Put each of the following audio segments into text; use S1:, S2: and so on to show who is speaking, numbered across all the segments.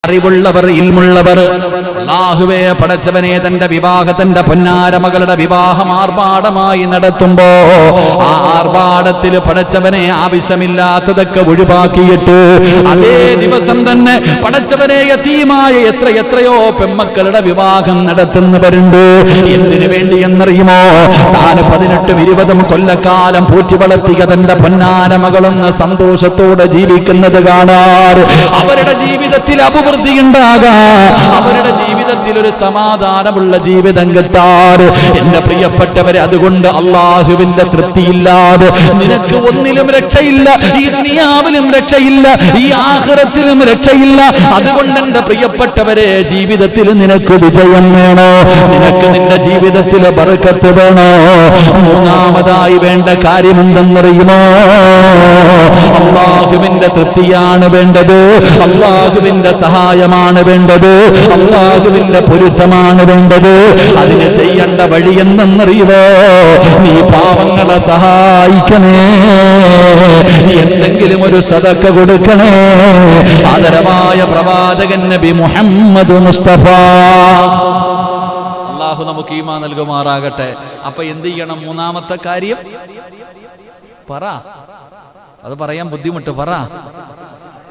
S1: അറിവുള്ളവർ, ഇൽമുള്ളവർ, അല്ലാഹുവേ പടച്ചവനെ തന്റെ വിവാഹത്തിന്റെ പൊന്നാര മകളുടെ വിവാഹം ആർഭാടമായി നടത്തുമ്പോ ആ ആർഭാടത്തിൽ പടച്ചവനെ ആവശ്യമില്ലാത്തതൊക്കെ ഒഴിവാക്കിയിട്ട് അതേ ദിവസം തന്നെ പടച്ചവനെ യതീമായ എത്രയോ പെമ്മക്കളുടെ വിവാഹം നടത്തുന്നവരുണ്ട്. എന്തിനു വേണ്ടി എന്നറിയുമോ? താൻ 18-20 കൊല്ലക്കാലം പൂറ്റി വളർത്തിയ തന്റെ പൊന്നാര മകളൊന്ന് സന്തോഷത്തോടെ ജീവിക്കുന്നത് കാണാർ, അവരുടെ ജീവിതത്തിൽ അഭിവൃദ്ധി ഉണ്ടാകാം, അവരുടെ ജീവിതത്തിൽ ഒരു സമാധാനമുള്ള ജീവിതം കിട്ടാറ്. എന്റെ പ്രിയപ്പെട്ടവരെ, അതുകൊണ്ട് അള്ളാഹുവിന്റെ തൃപ്തിയില്ലാതെ നിനക്ക് ഒന്നിലും രക്ഷയില്ല. ഈ ദുനിയാവിലും രക്ഷയില്ല, ഈ ആഖിറത്തിലും രക്ഷയില്ല. അതുകൊണ്ട് എന്റെ പ്രിയപ്പെട്ടവരെ, ജീവിതത്തിൽ നിനക്ക് വിജയം വേണോ? നിനക്ക് നിന്റെ ജീവിതത്തിൽ ബർക്കത്ത് വേണോ? മൂന്നാമതായി വേണ്ട കാര്യം എന്തെന്നറിയുമോ? അള്ളാഹുവിന്റെ തൃപ്തിയാണ് വേണ്ടത്, അള്ളാഹുവിന്റെ സഹായമാണ് വേണ്ടത്, അള്ളാഹുവിന്റെ പൊരുത്തമാണ് വേണ്ടത്. അതിന് ചെയ്യേണ്ട വഴി എന്തെന്നറിയുമോ? നീ പാവങ്ങളെ സഹായിക്കണേ, എന്തെങ്കിലും ഒരു സദഖ കൊടുക്കണേ. ആദരവായ പ്രവാചകൻ നബി മുഹമ്മദ് മുസ്തഫ, അല്ലാഹു നമുക്ക് ഈമാൻ നൽകുമാറാകട്ടെ. അപ്പൊ എന്ത് ചെയ്യണം? മൂന്നാമത്തെ കാര്യം പറ, അത് പറയാൻ ബുദ്ധിമുട്ട്, പറ.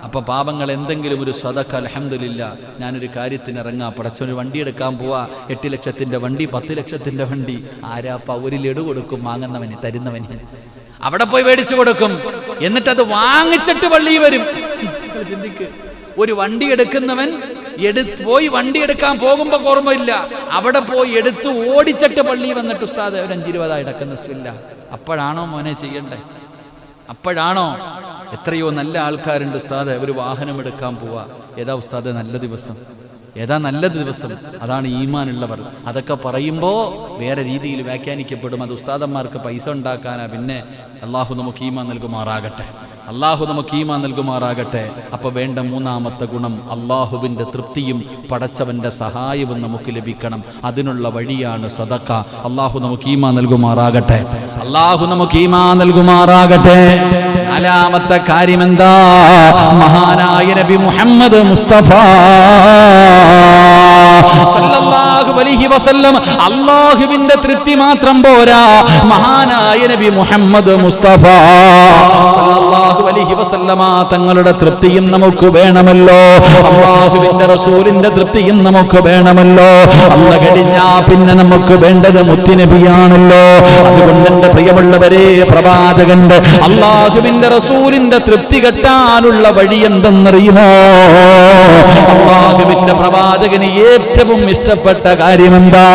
S1: അപ്പൊ പാപങ്ങൾ എന്തെങ്കിലും ഒരു സദഖ. അൽഹംദുലില്ലാ, ഞാനൊരു കാര്യത്തിന് ഇറങ്ങാം, പടച്ചൊരു വണ്ടി എടുക്കാൻ പോവാ, 8 ലക്ഷത്തിന്റെ വണ്ടി, 10 ലക്ഷത്തിന്റെ വണ്ടി. ആരാപ്പ? ഒരു ലഡു കൊടുക്കും വാങ്ങുന്നവന്, തരുന്നവന്. അവിടെ പോയി മേടിച്ചു കൊടുക്കും, എന്നിട്ടത് വാങ്ങിച്ചിട്ട് പള്ളി വരും. ചിന്തിക്ക്, ഒരു വണ്ടി എടുക്കുന്നവൻ പോയി വണ്ടി എടുക്കാൻ പോകുമ്പോ ഓർമ്മയില്ല, അവിടെ പോയി എടുത്ത് ഓടിച്ചിട്ട് പള്ളി വന്നിട്ട് ഉസ്താദ് ഒരു 5-20 അടക്കുന്ന. അപ്പോഴാണോ മോനെ ചെയ്യണ്ടേ? അപ്പോഴാണോ? എത്രയോ നല്ല ആൾക്കാരുണ്ട് ഉസ്താദ്, ഒരു വാഹനം എടുക്കാൻ പോവാ. ഏതാ ഉസ്താദ് നല്ല ദിവസം? ഏതാ നല്ല ദിവസം? അതാണ് ഈമാനുള്ളവർ. അതൊക്കെ പറയുമ്പോ വേറെ രീതിയിൽ വ്യാഖ്യാനിക്കപ്പെടും. അത് ഉസ്താദന്മാർക്ക് പൈസ ഉണ്ടാക്കാനാ. പിന്നെ അള്ളാഹു നമുക്ക് ഈമാൻ നൽകുമാറാകട്ടെ, അള്ളാഹു നമുക്ക് ഈമാൻ നൽകുമാറാകട്ടെ. അപ്പൊ വേണ്ട മൂന്നാമത്തെ ഗുണം, അള്ളാഹുവിന്റെ തൃപ്തിയും പടച്ചവന്റെ സഹായവും നമുക്ക് ലഭിക്കണം. അതിനുള്ള വഴിയാണ് സദഖ. അള്ളാഹു നമുക്ക് ഈമാൻ നൽകുമാറാകട്ടെ, അള്ളാഹു നമുക്ക് ഈമാൻ നൽകുമാറാകട്ടെ. നാലാമത്തെ കാര്യം എന്താ? മഹാനായ നബി മുഹമ്മദ് മുസ്തഫ സല്ലല്ലാഹു അലൈഹി വസല്ലം, അല്ലാഹുവിന്റെ തൃപ്തി മാത്രം പോരാ, മഹാനായ നബി മുഹമ്മദ് മുസ്തഫ സല്ലല്ലാഹു അലൈഹി വസല്ലമ തങ്ങളുടെ തൃപ്തിയും നമുക്ക് വേണമല്ലോ, അല്ലാഹുവിന്റെ റസൂലിന്റെ തൃപ്തിയും നമുക്ക് വേണമല്ലോ. അല്ല കഴിഞ്ഞാ പിന്നെ നമുക്ക് വേണ്ടത് മുത്തുനബിയാണല്ലോ. അതുകൊണ്ട് എന്റെ പ്രിയമുള്ളവരെ, പ്രവാചകന്റെ അല്ലാഹുവിന്റെ റസൂലിന്റെ തൃപ്തി കിട്ടാനുള്ള വഴി എന്തെന്നറിയുമോ? അല്ലാഹുവിന്റെ പ്രവാചകന് ഏറ്റവും ഇഷ്ടപ്പെട്ട കാര്യം എന്താ?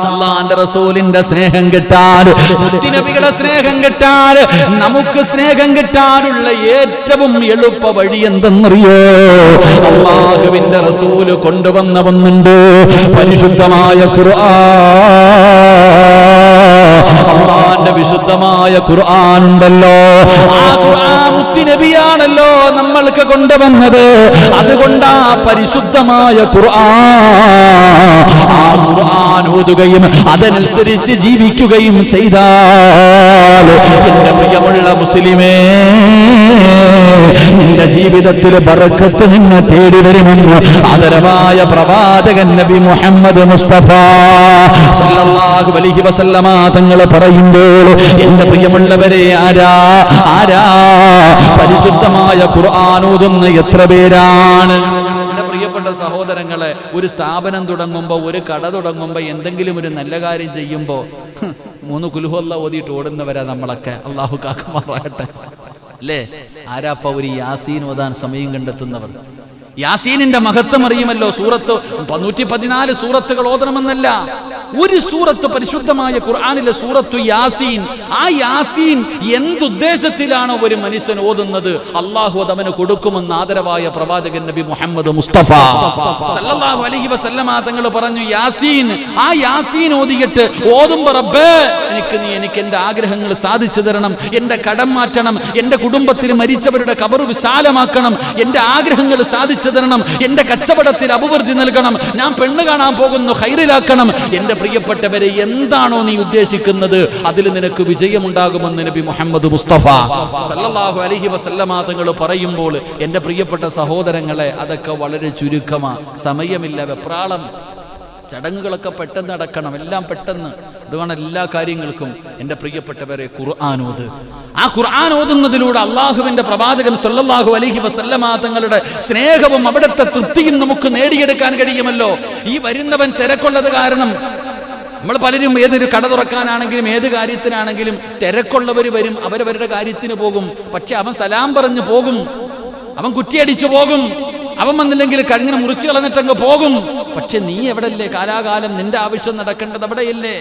S1: അല്ലാഹുവിന്റെ റസൂലിന്റെ സ്നേഹം കിട്ടാൻ, മുത്തുനബികളുടെ സ്നേഹം കിട്ടാൻ, നമുക്ക് സ്നേഹം കിട്ടാനുള്ള ഏറ്റവും എളുപ്പ വഴി എന്തെന്നറിയോ? അല്ലാഹുവിന്റെ റസൂല് കൊണ്ടുവന്ന ഒന്നുണ്ട്, പരിശുദ്ധമായ ഖുർആൻ. അല്ലാഹുവിന്റെ വിശുദ്ധമായ ഖുർആൻ ഉണ്ടല്ലോ, ആ ഖുർആൻ മുത്തുനബിയാണല്ലോ നമ്മൾക്ക് കൊണ്ടുവന്നത്. അതുകൊണ്ടാ പരിശുദ്ധമായ ആ ഖുർആൻ ഓതുകയും അതനുസരിച്ച് ജീവിക്കുകയും ചെയ്താൽ എന്റെ പ്രിയമുള്ള മുസ്ലിമേ, നിന്റെ ജീവിതത്തിൽ ബർക്കത്ത് നിന്നെ തേടി വരുമെന്ന് ആദരവായ പ്രവാചകൻ നബി മുഹമ്മദ് മുസ്തഫ സല്ലല്ലാഹു അലൈഹി വസല്ലമ തങ്ങൾ പറയുമ്പോൾ എന്റെ പ്രിയമുള്ളവരെ, ആരാ പരിശുദ്ധമായ ഖുർആൻ ഓതുന്ന എത്ര പേരാണ്? പ്രിയപ്പെട്ട സഹോദരങ്ങളെ, ഒരു സ്ഥാപനം തുടങ്ങുമ്പോ, ഒരു കട തുടങ്ങുമ്പോ, എന്തെങ്കിലും ഒരു നല്ല കാര്യം ചെയ്യുമ്പോ 3 കുൽഹുവല്ലാ ഓതിയിട്ട് ഓടുന്നവരാ നമ്മളൊക്കെ. അള്ളാഹു കാക്കുമാറാകട്ടെ. അല്ലേ? ആരാപ്പ ഒരു യാസീൻ ഓതാൻ സമയം കണ്ടെത്തുന്നവർ? യാസീനിന്റെ മഹത്വം അറിയുമല്ലോ. സൂറത്ത് 114 സൂറത്തുകൾ ഓതണമെന്നല്ല, ഒരു സൂറത്ത് പരിശുദ്ധമായ ഖുർആനിലെ സൂറത്തു യാസീൻ. ആ യാസീൻ എന്തുദ്ദേശത്തിലാണോ ഒരു മനുഷ്യൻ ഓതുന്നത്, അള്ളാഹു അതവന് കൊടുക്കുമെന്ന് ആദരവായ പ്രവാചകൻ നബി മുഹമ്മദ് മുസ്തഫ സല്ലല്ലാഹു അലൈഹി വസല്ലമ തങ്ങൾ പറഞ്ഞു, യാസീൻ, ആ യാസീൻ ഓതിയിട്ട് ഓതുമ്പോ, റബ്ബേ എനിക്ക് എന്റെ ആഗ്രഹങ്ങൾ സാധിച്ചു തരണം, എന്റെ കടം മാറ്റണം, എന്റെ കുടുംബത്തിൽ മരിച്ചവരുടെ ഖബർ വിശാലമാക്കണം, എന്റെ ആഗ്രഹങ്ങൾ സാധിച്ചു തരണം, എന്റെ കച്ചവടത്തിൽ അഭിവൃദ്ധി നൽകണം, ഞാൻ പെണ്ണ് കാണാൻ പോകുന്നു ഹൈറിലാക്കണം. എന്റെ പ്രിയപ്പെട്ടവരെ, എന്താണോ നീ ഉദ്ദേശിക്കുന്നത് അതിൽ നിനക്ക് വിജയമുണ്ടാകുമെന്ന് നബി മുഹമ്മദ് മുസ്തഫ സല്ലല്ലാഹു അലൈഹി വസല്ലമ തങ്ങൾ പറയുമ്പോൾ എൻ്റെ പ്രിയപ്പെട്ട സഹോദരങ്ങളെ, അതൊക്കെ വളരെ ചുരുക്കമാ, സമയമില്ല, വെപ്രാളം, ചടങ്ങുകളൊക്കെ പെട്ടെന്ന് നടക്കണം, എല്ലാം പെട്ടെന്ന്. അതുകൊണ്ട് എല്ലാ കാര്യങ്ങൾക്കും എൻ്റെ പ്രിയപ്പെട്ടവരെ ഖുർആൻ ഓത്. ആ ഖുർആൻ ഓതുന്നതിലൂടെ അള്ളാഹുവിൻ്റെ പ്രവാചകൻ സല്ലല്ലാഹു അലൈഹി വസല്ലമ തങ്ങളുടെ സ്നേഹവും അവിടുത്തെ തൃപ്തിയും നമുക്ക് നേടിയെടുക്കാൻ കഴിയുമല്ലോ. ഈ വരുന്നവൻ തിരക്കുള്ളത് കാരണം നമ്മൾ പലരും ഏതൊരു കട തുറക്കാനാണെങ്കിലും ഏത് കാര്യത്തിനാണെങ്കിലും തിരക്കുള്ളവർ വരും, അവരവരുടെ കാര്യത്തിന് പോകും. പക്ഷെ അവൻ സലാം പറഞ്ഞു പോകും, അവൻ കുറ്റിയടിച്ചു പോകും, അവൻ വന്നില്ലെങ്കിൽ കങ്ങനെ മുറിച്ചു കളഞ്ഞിട്ടങ്ങ് പോകും. പക്ഷെ നീ എവിടെയല്ലേ? കാലാകാലം നിന്റെ ആവശ്യം നടക്കേണ്ടത് അവിടെയല്ലേ?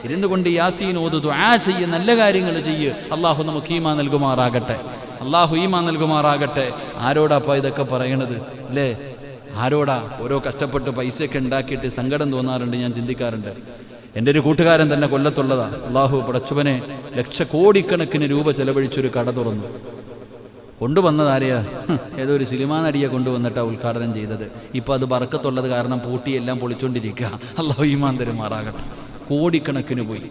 S1: ഇരുന്നു കൊണ്ട് യാസീൻ ഓതു, ദുആ ചെയ്യ്, നല്ല കാര്യങ്ങൾ ചെയ്യ്. അള്ളാഹു നമുക്ക് ഈമാൻ നൽകുമാറാകട്ടെ, അള്ളാഹു ഈമാൻ നൽകുമാറാകട്ടെ. ആരോടാപ്പാ ഇതൊക്കെ പറയണത് അല്ലേ? ആരോടാ? ഓരോ കഷ്ടപ്പെട്ട് പൈസയൊക്കെ ഉണ്ടാക്കിയിട്ട് സങ്കടം തോന്നാറുണ്ട്, ഞാൻ ചിന്തിക്കാറുണ്ട്. എൻ്റെ ഒരു കൂട്ടുകാരൻ തന്നെ കൊല്ലത്തുള്ളതാ. അള്ളാഹു പടച്ചവനെ ലക്ഷക്കോടിക്കണക്കിന് രൂപ ചെലവഴിച്ചൊരു കട തുറന്നു. കൊണ്ടുവന്നതാരെയാ? ഏതോ ഒരു സിനിമാ നടിയെ കൊണ്ടുവന്നിട്ടാണ് ഉദ്ഘാടനം ചെയ്തത്. ഇപ്പം അത് ബർക്കത്തുള്ളത് കാരണം പൂട്ടിയെല്ലാം പൊളിച്ചുകൊണ്ടിരിക്കുക. അല്ലാഹു ഈമാൻ തരുമാറാകട്ടെ. കോടിക്കണക്കിന് പോയി.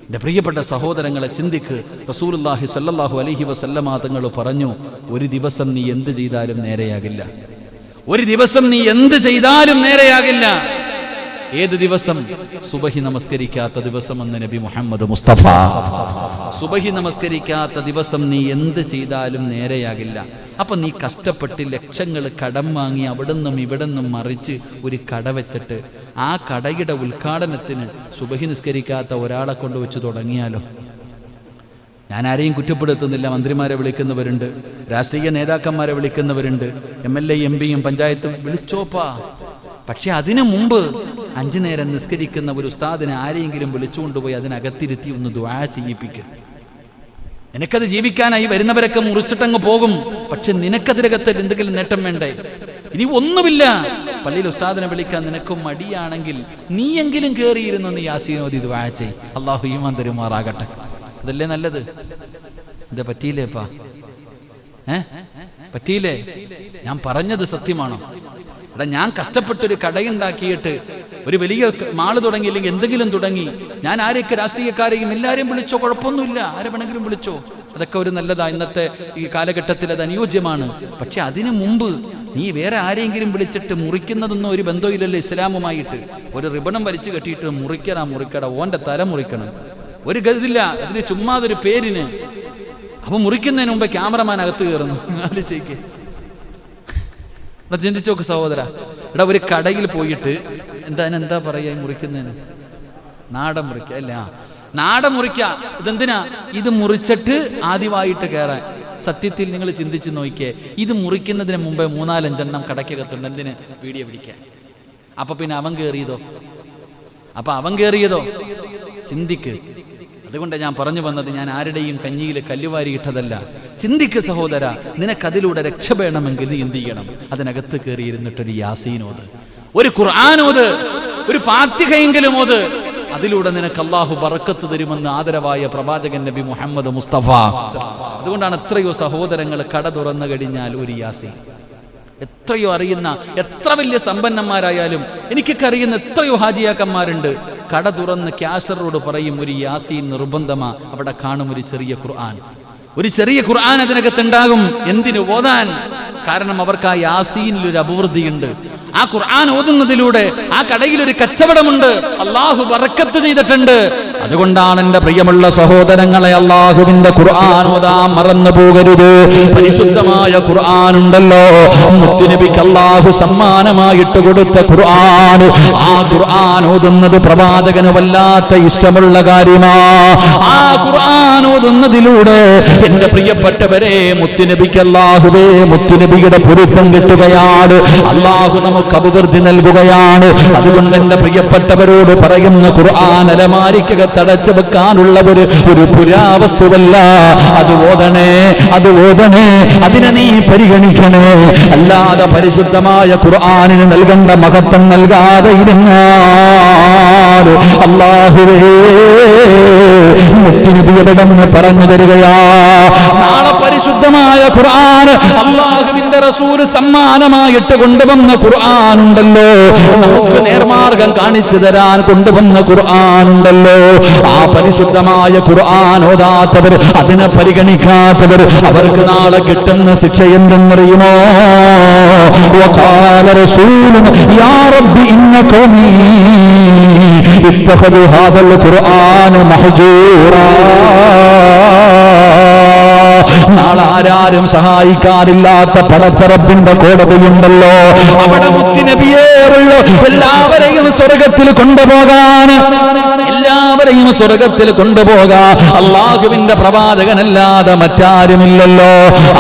S1: എൻ്റെ പ്രിയപ്പെട്ട സഹോദരങ്ങളെ, ചിന്തിക്ക്. റസൂലുള്ളാഹി സ്വല്ലല്ലാഹു അലൈഹി വസല്ലമ തങ്ങൾ പറഞ്ഞു, ഒരു ദിവസം നീ എന്ത് ചെയ്താലും നേരെയാകില്ല. ഒരു ദിവസം നീ എന്ത് ചെയ്താലും നേരെയാകില്ല. ഏത് ദിവസം? സുബഹി നമസ്കരിക്കാത്ത ദിവസം എന്ന് നബി മുഹമ്മദ് മുസ്തഫ. സുബഹി നമസ്കരിക്കാത്ത ദിവസം നീ എന്ത് ചെയ്താലും നേരെയാകില്ല. അപ്പം നീ കഷ്ടപ്പെട്ട് ലക്ഷങ്ങൾ കടം വാങ്ങി അവിടുന്നും ഇവിടുന്നും മറിച്ച് ഒരു കട വെച്ചിട്ട് ആ കടയുടെ ഉദ്ഘാടനത്തിന് സുബഹി നിസ്കരിക്കാത്ത ഒരാളെ കൊണ്ട് വെച്ച് തുടങ്ങിയാലോ? ഞാൻ ആരെയും കുറ്റപ്പെടുത്തുന്നില്ല. മന്ത്രിമാരെ വിളിക്കുന്നവരുണ്ട്, രാഷ്ട്രീയ നേതാക്കന്മാരെ വിളിക്കുന്നവരുണ്ട്, MLA MP യും പഞ്ചായത്തും വിളിച്ചോപ്പാ. പക്ഷെ അതിനു മുമ്പ് 5 നേരം നിസ്കരിക്കുന്ന ഒരു ഉസ്താദിനെ ആരെയെങ്കിലും വിളിച്ചുകൊണ്ടുപോയി അതിനകത്തിരുത്തി ഒന്ന് ദുആ ചെയ്യിപ്പിക്കുക. നിനക്കത് ജീവിക്കാനായി വരുന്നവരൊക്കെ മുറിച്ചിട്ടങ്ങ് പോകും. പക്ഷെ നിനക്കതിനകത്ത് എന്തെങ്കിലും നേട്ടം വേണ്ടേ? ഇനി ഒന്നുമില്ല. പള്ളിയിൽ ഉസ്താദിനെ വിളിക്കാൻ നിനക്കും മടിയാണെങ്കിൽ നീയെങ്കിലും കയറിയിരുന്നു നീ യാസീൻ ഓതി ദുആ ചെയ്യ്. അല്ലാഹു ഈമാൻ തരുമാറാകട്ടെ. അതല്ലേ നല്ലത്? എന്താ പറ്റിയില്ലേപ്പാ? പറ്റിയില്ലേ? ഞാൻ പറഞ്ഞത് സത്യമാണോ? എടാ, ഞാൻ കഷ്ടപ്പെട്ടൊരു കടയുണ്ടാക്കിയിട്ട് ഒരു വലിയ മാള് തുടങ്ങിയില്ലെങ്കിൽ എന്തെങ്കിലും തുടങ്ങി, ഞാൻ ആരെയൊക്കെ രാഷ്ട്രീയക്കാരെയും എല്ലാവരെയും വിളിച്ചോ, കുഴപ്പമൊന്നുമില്ല, ആരെ വേണമെങ്കിലും വിളിച്ചോ, അതൊക്കെ ഒരു നല്ലതാ. ഇന്നത്തെ ഈ കാലഘട്ടത്തിൽ അത് അനുയോജ്യമാണ്. പക്ഷെ അതിനു മുമ്പ് നീ വേറെ ആരെയെങ്കിലും വിളിച്ചിട്ട് മുറിക്കുന്നതൊന്നും ഒരു ബന്ധമില്ലല്ലോ ഇസ്ലാമുമായിട്ട്. ഒരു റിബണും വലിച്ചു കെട്ടിയിട്ട് മുറിക്കടാ, ഓൻ്റെ തല മുറിക്കണം, ഒരു ഗതില്ല. അതിന് ചുമ്മാതൊരു പേരിന്. അപ്പൊ മുറിക്കുന്നതിന് മുമ്പ് ക്യാമറമാൻ അകത്ത് കയറുന്നു. ആലോചിക്ക്. ചിന്തിച്ചോക്ക് സഹോദര. എടാ, ഒരു കടയിൽ പോയിട്ട് എന്താ പറയാ മുറിക്കുന്നതിന്? നാടൻ മുറിക്ക അല്ല, നാടൻ മുറിക്ക. ഇതെന്തിനാ? ഇത് മുറിച്ചിട്ട് ആദ്യമായിട്ട് കയറാൻ. സത്യത്തിൽ നിങ്ങൾ ചിന്തിച്ച് നോക്കിയേ, ഇത് മുറിക്കുന്നതിന് മുമ്പേ 3-4 എണ്ണം കടയ്ക്കകത്തുണ്ട്. എന്തിന്? വീഡിയോ പിടിക്കാൻ. അപ്പൊ പിന്നെ അവൻ കയറിയതോ? ചിന്തിക്ക്. അതുകൊണ്ട് ഞാൻ പറഞ്ഞു വന്നത്, ഞാൻ ആരുടെയും കഞ്ഞിയിൽ കല്ലുവാരിയിട്ടതല്ല. ചിന്തിക്ക് സഹോദര, നിനക്കതിലൂടെ രക്ഷ വേണമെങ്കിൽ നീ എന്ത് ചെയ്യണം? അതിനകത്ത് കയറിയിരുന്നിട്ടൊരു യാസീനോത്, ഒരു ഖുർആനോത്, ഒരു ഫാത്തിഹയെങ്കിലും ഓത്. അതിലൂടെ നിനക്ക് അല്ലാഹു ബറക്കത്ത് തരുമെന്ന് ആദരവായ പ്രവാചകൻ നബി മുഹമ്മദ് മുസ്തഫ. അതുകൊണ്ടാണ് എത്രയോ സഹോദരങ്ങൾ കട തുറന്നു കഴിഞ്ഞാൽ ഒരു യാസീൻ. എത്രയോ അറിയുന്ന, എത്ര വലിയ സമ്പന്നന്മാരായാലും, എനിക്കൊക്കെ അറിയുന്ന എത്രയോ ഹാജിയാക്കന്മാരുണ്ട്, കട തുറന്ന് ക്യാഷറോട് പറയും ഒരു യാസീൻ നിർബന്ധമാ. അവിടെ കാണും ഒരു ചെറിയ ഖുർആൻ അതിനകത്തുണ്ടാകും. എന്തിനു? ഓതാൻ. കാരണം അവർക്ക് ആ യാസീനിൽ ഒരു അഭിവൃദ്ധിയുണ്ട്. ആ ഖുർആൻ ഓതുന്നതിലൂടെ ആ കടയിൽ ഒരു കച്ചവടമുണ്ട്. അല്ലാഹു ബറക്കത്ത് ചെയ്തിട്ടുണ്ട്. അതുകൊണ്ടാണ് എൻ്റെ പ്രിയമുള്ള സഹോദരങ്ങളെ, അല്ലാഹുവിന്റെ ഖുർആൻ ഓതാൻ മറന്നു പോകരുത്. പരിശുദ്ധമായ ഖുർആൻ ഉണ്ടല്ലോ, മുത്തുനബിക്ക് അല്ലാഹു സമ്മാനമായിട്ട് കൊടുത്ത ഖുർആൻ. ആ ഖുർആൻ ഓതുന്നത് പ്രവാചകന് വല്ലാത്ത ഇഷ്ടമുള്ള കാര്യമാ. ആ ഖുർആൻ ഓതുന്നതിലൂടെ എൻ്റെ പ്രിയപ്പെട്ടവരെ, മുത്തുനബിക്ക് അല്ലാഹുവേ, മുത്തുനബിയുടെ പൊരുത്തം കിട്ടുകയാണ്. അല്ലാഹു നമുക്ക് അഭിവൃദ്ധി നൽകുകയാണ്. അതുകൊണ്ട് എൻ്റെ പ്രിയപ്പെട്ടവരോട് പറയുന്ന ഖുർആൻ അലമാരിക്കകത്തടച്ചു വെക്കാനുള്ള ഒരു പുരാവസ്തുവല്ല. അത് ഓതണേ, അതിനെ നീ പരിഗണിക്കണേ. അല്ലാതെ പരിശുദ്ധമായ ഖുർആനിന് നൽകേണ്ട മഹത്വം നൽകാതെ ഇരുന്നാൽ അല്ലാഹുവേ,
S2: മുത്തുനബിയെന്ന് പറഞ്ഞു തരികയാ. നാളെ പരിശുദ്ധമായ ഖുർആൻ, അല്ലാഹുവിന്റെ റസൂൽ സമ്മാനമായിട്ട് കൊണ്ടുവന്ന ഖുർആൻ ഉണ്ടല്ലോ, നമുക്ക് നേർമാർഗം കാണിച്ചു തരാൻ കൊണ്ടുവന്ന ഖുർആൻ ഉണ്ടല്ലോ. ആ പരിശുദ്ധമായ ഖുർആൻ ഓതാത്തവർ, അതിനെ പരിഗണിക്കാത്തവർ, അവർക്ക് നാളെ കിട്ടുന്ന ശിക്ഷ എന്തെന്നറിയുമോ? വഖാല റസൂലുൻ യാ റബ്ബി ഇന്ന ഖൗമി ഇത്തഖദു ഹാദൽ ഖുർആന മഹ്ജൂറാ. നാളെ ആരാരും സഹായിക്കാറില്ലാത്ത പടച്ചറപ്പിന്റെ കോടതിയുണ്ടല്ലോ, അവിടെ മുത്തുനബിയേറുള്ളൂ. എല്ലാവരെയും സ്വർഗത്തിൽ കൊണ്ടുപോകാൻ, എല്ലാവരെയും സ്വർഗത്തിൽ കൊണ്ടുപോകാൻ അല്ലാഹുവിന്റെ പ്രവാചകനല്ലാതെ മറ്റാരുമില്ലല്ലോ.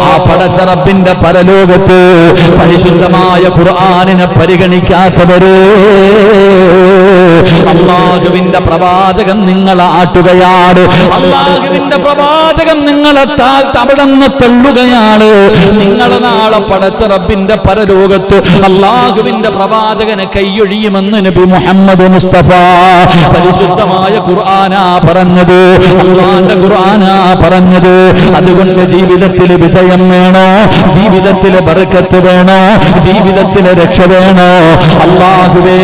S2: ആ പടച്ചറപ്പിന്റെ പരലോകത്ത് പരിശുദ്ധമായ ഖുർആനിനെ പരിഗണിക്കാത്തവര്, അല്ലാഹുവിന്റെ പ്രവാചകൻ നിങ്ങളെ ആട്ടുകയാണ്, അല്ലാഹുവിന്റെ പ്രവാചകൻ നിങ്ങളെ അവിടെന്ന് തള്ളുകയാണ്. നിങ്ങൾ നാളെ പടച്ച റബ്ബിന്റെ പരലോകത്ത് അല്ലാഹുവിന്റെ പ്രവാചകനെ കൈയൊഴിയുമെന്ന് നബി മുഹമ്മദ് മുസ്തഫ. പരിശുദ്ധമായ ഖുർആനാ പറഞ്ഞത്, അല്ലാഹുവിന്റെ ഖുർആനാ പറഞ്ഞത്. അതുകൊണ്ട് ജീവിതത്തിൽ വിജയം വേണോ, ജീവിതത്തിൽ ബർക്കത്ത് വേണോ, ജീവിതത്തിൽ രക്ഷ വേണോ, അല്ലാഹുവേ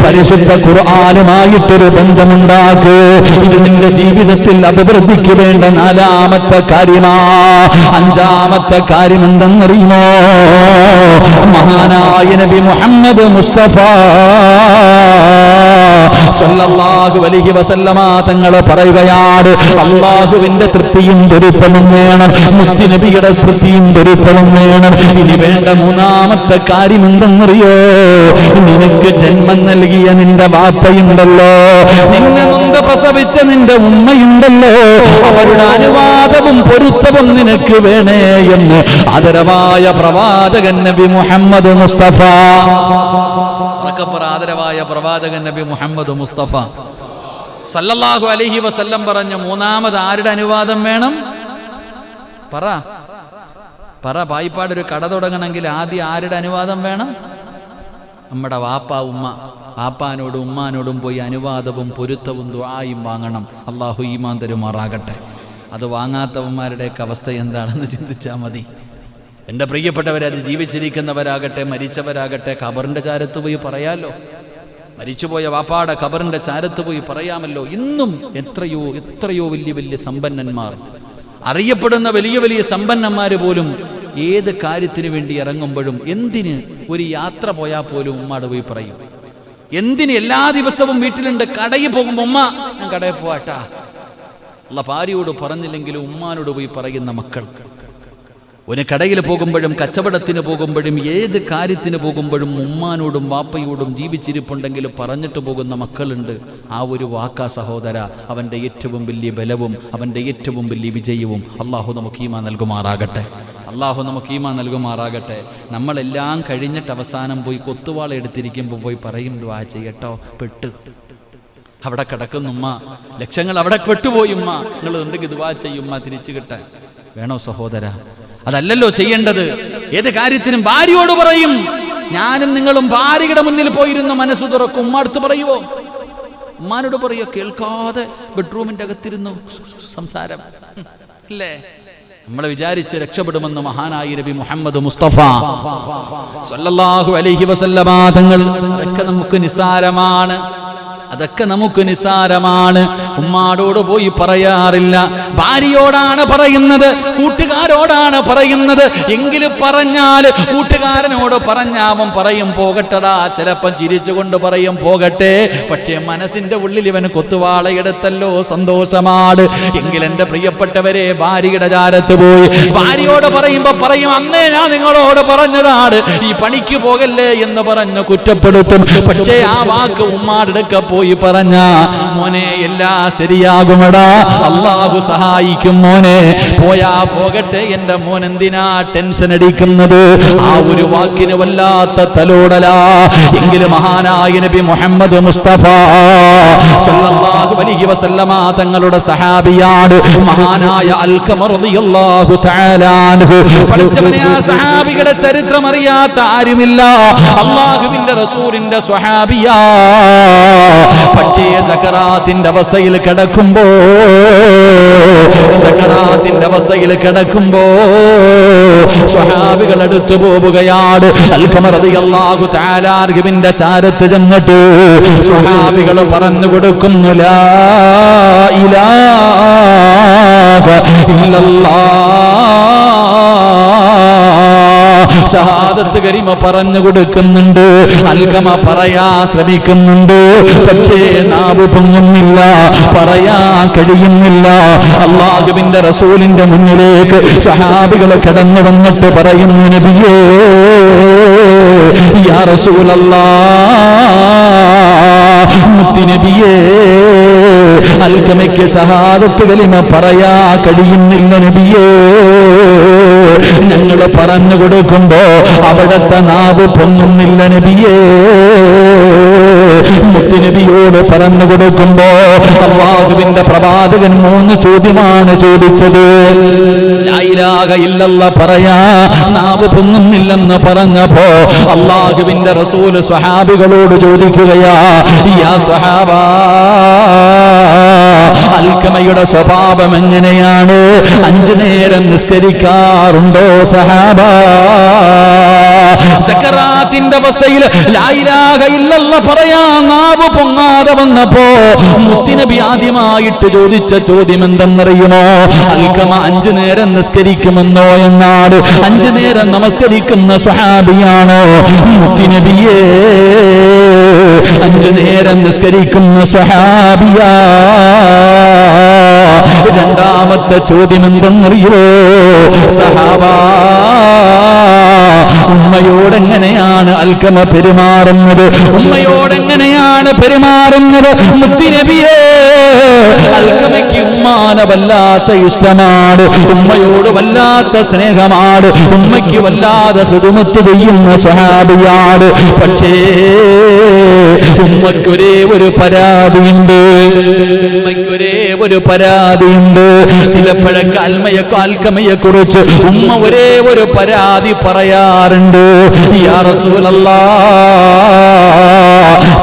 S2: പരിശുദ്ധ ഖുർആനുമായിട്ടൊരു ബന്ധമുണ്ടാക്കൂ. ഇത് നിന്റെ ജീവിതത്തിൽ അഭിവൃദ്ധിക്ക് വേണ്ട നാലാമത്തെ കാര്യമാ. അഞ്ചാമത്തെ കാര്യം എന്തെന്നറിയുമോ? മഹാനായ നബി മുഹമ്മദ് മുസ്തഫ സല്ലല്ലാഹു അലൈഹി വസല്ലമ തങ്ങൾ പറയുകയാണ്, അല്ലാഹുവിന്റെ തൃപ്തിയും പൊരുത്തവും വേണം, മുത്തുനബിയുടെ തൃപ്തിയും പൊരുത്തവും വേണം. ഇനി വേണ്ട മൂന്നാമത്തെ കാര്യം എന്തെന്നറിയോ? നിനക്ക് ജന്മം നൽകിയ നിന്റെ വാപ്പയുണ്ടല്ലോ, നിന്നെ നൊന്ത് പ്രസവിച്ച നിന്റെ ഉമ്മയുണ്ടല്ലോ, അവരുടെ അനുവാദവും പൊരുത്തവും നിനക്ക് വേണേ എന്ന് ആദരവായ പ്രവാചകൻ നബി മുഹമ്മദ് മുസ്തഫ. ആദരവായ പ്രവാചകൻ നബി മുഹമ്മദ് മുസ്തഫ സല്ലല്ലാഹു അലൈഹി വസല്ലം പറഞ്ഞ മൂന്നാമത് ആരുടെ അനുവാദം വേണം? പറ പായിപ്പാട് ഒരു കട തുടങ്ങണമെങ്കിൽ ആദ്യം ആരുടെ അനുവാദം വേണം? നമ്മുടെ വാപ്പ ഉമ്മ. വാപ്പാനോടും ഉമ്മാനോടും പോയി അനുവാദവും പൊരുത്തവും ദുആയും വാങ്ങണം. അല്ലാഹു ഈമാൻ തരുമാറാകട്ടെ. അത് വാങ്ങാത്തവന്മാരുടെയൊക്കെ അവസ്ഥ എന്താണെന്ന് ചിന്തിച്ചാൽ മതി. എൻ്റെ പ്രിയപ്പെട്ടവരെ, അത് ജീവിച്ചിരിക്കുന്നവരാകട്ടെ മരിച്ചവരാകട്ടെ ഖബറിൻ്റെ ചാരത്ത് പോയി പറയാമല്ലോ. മരിച്ചുപോയ വാപ്പാടെ ഖബറിൻ്റെ ചാരത്ത് പോയി പറയാമല്ലോ. ഇന്നും എത്രയോ എത്രയോ വലിയ വലിയ സമ്പന്നന്മാർ, അറിയപ്പെടുന്ന വലിയ വലിയ സമ്പന്നന്മാർ പോലും ഏത് കാര്യത്തിന് വേണ്ടി ഇറങ്ങുമ്പോഴും, എന്തിന് ഒരു യാത്ര പോയാൽ പോലും ഉമ്മാട് പോയി പറയും. എന്തിന് എല്ലാ ദിവസവും വീട്ടിലുണ്ട്, കടയിൽ പോകുമ്പോൾ ഉമ്മ ഞാൻ കടയിൽ പോവാട്ടാ. അല്ല, ഭാര്യയോട് പറഞ്ഞില്ലെങ്കിലും ഉമ്മാനോട് പോയി പറയുന്ന മക്കൾ. ഒരു കടയിൽ പോകുമ്പോഴും കച്ചവടത്തിന് പോകുമ്പോഴും ഏത് കാര്യത്തിന് പോകുമ്പോഴും ഉമ്മാനോടും വാപ്പയോടും ജീവിച്ചിരിപ്പുണ്ടെങ്കിൽ പറഞ്ഞിട്ട് പോകുന്ന മക്കളുണ്ട്. ആ ഒരു വാക്കാ സഹോദര അവൻ്റെ ഏറ്റവും വലിയ ബലവും അവൻ്റെ ഏറ്റവും വലിയ വിജയവും. അള്ളാഹു നമുക്ക് ഈമാൻ നൽകുമാറാകട്ടെ. അള്ളാഹു നമുക്ക് ഈമാൻ നൽകുമാറാകട്ടെ. നമ്മളെല്ലാം കഴിഞ്ഞിട്ട് അവസാനം പോയി കൊത്തുവാള എടുത്തിരിക്കുമ്പോൾ പോയി പറയും, ദുആ ചെയ്യട്ടോ, പെട്ട് അവിടെ കിടക്കുന്നു ഉമ്മ, ലക്ഷങ്ങൾ അവിടെ പെട്ടുപോയി ഉമ്മ, നിങ്ങൾ ഉണ്ടെങ്കിൽ ദുആ ചെയ്യുമ്മ തിരിച്ചു കിട്ടാൻ. വേണോ സഹോദര? അതല്ലല്ലോ ചെയ്യേണ്ടത്. ഏത് കാര്യത്തിനും ഭാര്യയോട് പറയും. ഞാനും നിങ്ങളും ഭാര്യയുടെ മുന്നിൽ പോയിരുന്ന മനസ്സ് തുറക്കും. ഉമ്മ അടുത്ത് പറയുവോ? ഉമ്മാനോട് പറയോ? കേൾക്കാതെ ബെഡ്റൂമിന്റെ അകത്തിരുന്നു സംസാരം അല്ലേ? നമ്മൾ വിചാരിച്ച് രക്ഷപ്പെടുമെന്ന് മഹാനായ നബി മുഹമ്മദ് മുസ്തഫ സല്ലല്ലാഹു അലൈഹി വസല്ലമ തങ്ങൾ. അതൊക്കെ നമുക്ക് നിസാരമാണ്, അതൊക്കെ നമുക്ക് നിസാരമാണ്. ഉമ്മാടോട് പോയി പറയാറില്ല, ഭാര്യയോടാണ് പറയുന്നത്, കൂട്ടുകാരോടാണ് പറയുന്നത്. എങ്കിലും പറഞ്ഞാൽ കൂട്ടുകാരനോട് പറഞ്ഞാവൻ പറയും പോകട്ടടാ, ചിലപ്പം ചിരിച്ചുകൊണ്ട് പറയും പോകട്ടെ, പക്ഷേ മനസ്സിന്റെ ഉള്ളിൽ ഇവന് കൊത്തുവാളയെടുത്തല്ലോ സന്തോഷമാണ്. എങ്കിൽ എൻ്റെ പ്രിയപ്പെട്ടവരെ, ഭാര്യയുടെ ചാരത്ത് പോയി ഭാര്യയോട് പറയുമ്പോ പറയും, അന്നേ ഞാൻ നിങ്ങളോട് പറഞ്ഞതാണ് ഈ പണിക്ക് പോകല്ലേ എന്ന് പറഞ്ഞ് കുറ്റപ്പെടുത്തും. പക്ഷേ ആ വാക്ക് ഉമ്മാടെടുക്ക പോയി പറഞ്ഞ, മോനെ എല്ലാം ശരിയാകുമടാ, അള്ളാഹു സഹായിക്കും മോനെ, പോയാ പോകട്ടെ, എന്റെ മോൻ എന്തിനാ ടെൻഷൻ അടിക്കുന്നത്? ആ ഒരു വാക്കിന് വല്ലാത്ത തലോടലാ. എങ്കിലും മഹാനായ നബി മുഹമ്മദ് മുസ്തഫ സല്ലല്ലാഹു അലൈഹി വസല്ലമ തങ്ങളുടെ സഹാബിയാണ് മഹാനായ അൽഖമ റളിയല്ലാഹു തആല അൻഹു. പഠിച്ചവനെ, ആ സഹാബിയുടെ ചരിത്രം അറിയാത്ത ആരുമില്ല. അല്ലാഹുവിന്റെ റസൂലിന്റെ സ്വഹാബിയാ. പക്ഷേ സക്കറാത്തിന്റെ അവസ്ഥയിൽ കിടക്കുമ്പോ സ്വഹാബികൾ അടുത്തു പോവുകയാണ്. അൽഖമ റളിയല്ലാഹു തആല അൻഹുവിന്റെ ചാരത്ത് ചെന്നിട്ട് സ്വഹാബികൾ പറഞ്ഞു കൊടുക്കുന്നു, ലാ ഇലാഹ ഇല്ലല്ലാഹ്, ഷഹാദത്ത് കലിമ പറഞ്ഞു കൊടുക്കുന്നുണ്ട്. അൽഖമ പറയാ ശ്രമിക്കുന്നുണ്ട്, പക്ഷേ നാവ് പൊങ്ങുന്നില്ല, പറയാൻ കഴിയുന്നില്ല. അല്ലാഹുവിന്റെ റസൂലിന്റെ മുന്നിലേക്ക് സഹാബികൾ കടന്നു വന്നിട്ട് പറയുന്നു, നബിയേ യാ റസൂലല്ലാഹ്, മുത്തി നബിയേ, അൽഖമയ്ക്ക് ഷഹാദത്ത് കലിമ പറയാ കഴിയുന്നില്ല നബിയേ. ഞങ്ങൾ പറഞ്ഞു കൊടുക്കുമ്പോ അവിടത്തെ നാവ് പൊങ്ങുന്നില്ല നബിയേ. മുത്തുനബിയോട് പറഞ്ഞു കൊടുക്കുമ്പോ അല്ലാഹുവിന്റെ പ്രവാചകൻ 3 ചോദ്യമാണ് ചോദിച്ചത്. ലാ ഇലാഹ ഇല്ലല്ലാഹ് പറയാ നാവ് പൊങ്ങുന്നില്ലെന്ന് പറഞ്ഞപ്പോ അല്ലാഹുവിന്റെ റസൂല് സ്വഹാബികളോട് ചോദിക്കുകയാ, യാ സ്വഹാബാ, അൽഖമയുടെ സ്വഭാവം എങ്ങനെയാണ്? 5 നേരം നിസ്കരിക്കാറുണ്ടോ സഹാബാ? സക്കറാത്തിന്റെ അവസ്ഥയിൽ ലാ ഇലാഹ ഇല്ലല്ലാഹ് പറയാ നാവ് പൊങ്ങാതെ വന്നപ്പോ മുത്തുനബി ആദ്യമായിട്ട് ചോദിച്ച ചോദ്യം എന്തെന്നറിയുമോ? അൽഖമ 5 നേരം നിസ്കരിക്കുമെന്നോ എന്നാണ്. 5 നേരം നമസ്കരിക്കുന്ന സ്വഹാബിയാണോ മുത്തുനബിയേ? 5 നേരം നിസ്കരിക്കുന്ന സ്വഹാബിയാ. രണ്ടാമത്തെ ചോദ്യം എന്തെന്നറിയോ സഹാബാ? ഉമ്മയോടെങ്ങനെയാണ് അൽഖമ പെരുമാറുന്നത്? ഉമ്മയോടെങ്ങനെയാണ് പെരുമാറുന്നത്? മുത്തുനബിയേ, അൽഖമയ്ക്ക് ഉമ്മാനെ വല്ലാത്ത ഇഷ്ടമാണ്, ഉമ്മയോട് വല്ലാത്ത സ്നേഹമാണ്, ഉമ്മയ്ക്ക് വല്ലാതെ ഖിദ്മത്ത് ചെയ്യുന്ന സ്വഹാബിയാണ്. പക്ഷേ ഉമ്മയ്ക്കൊരേ ഒരു പരാതിയുണ്ട്. ഉമ്മയ്ക്കൊരേ ഒരു പരാതിയുണ്ട്. ചിലപ്പോഴൊക്കെ അൽഖമയെ കുറിച്ച് ഉമ്മ ഒരേ ഒരു പരാതി പറയാറുണ്ട്. യാ റസൂലല്ലാഹ്,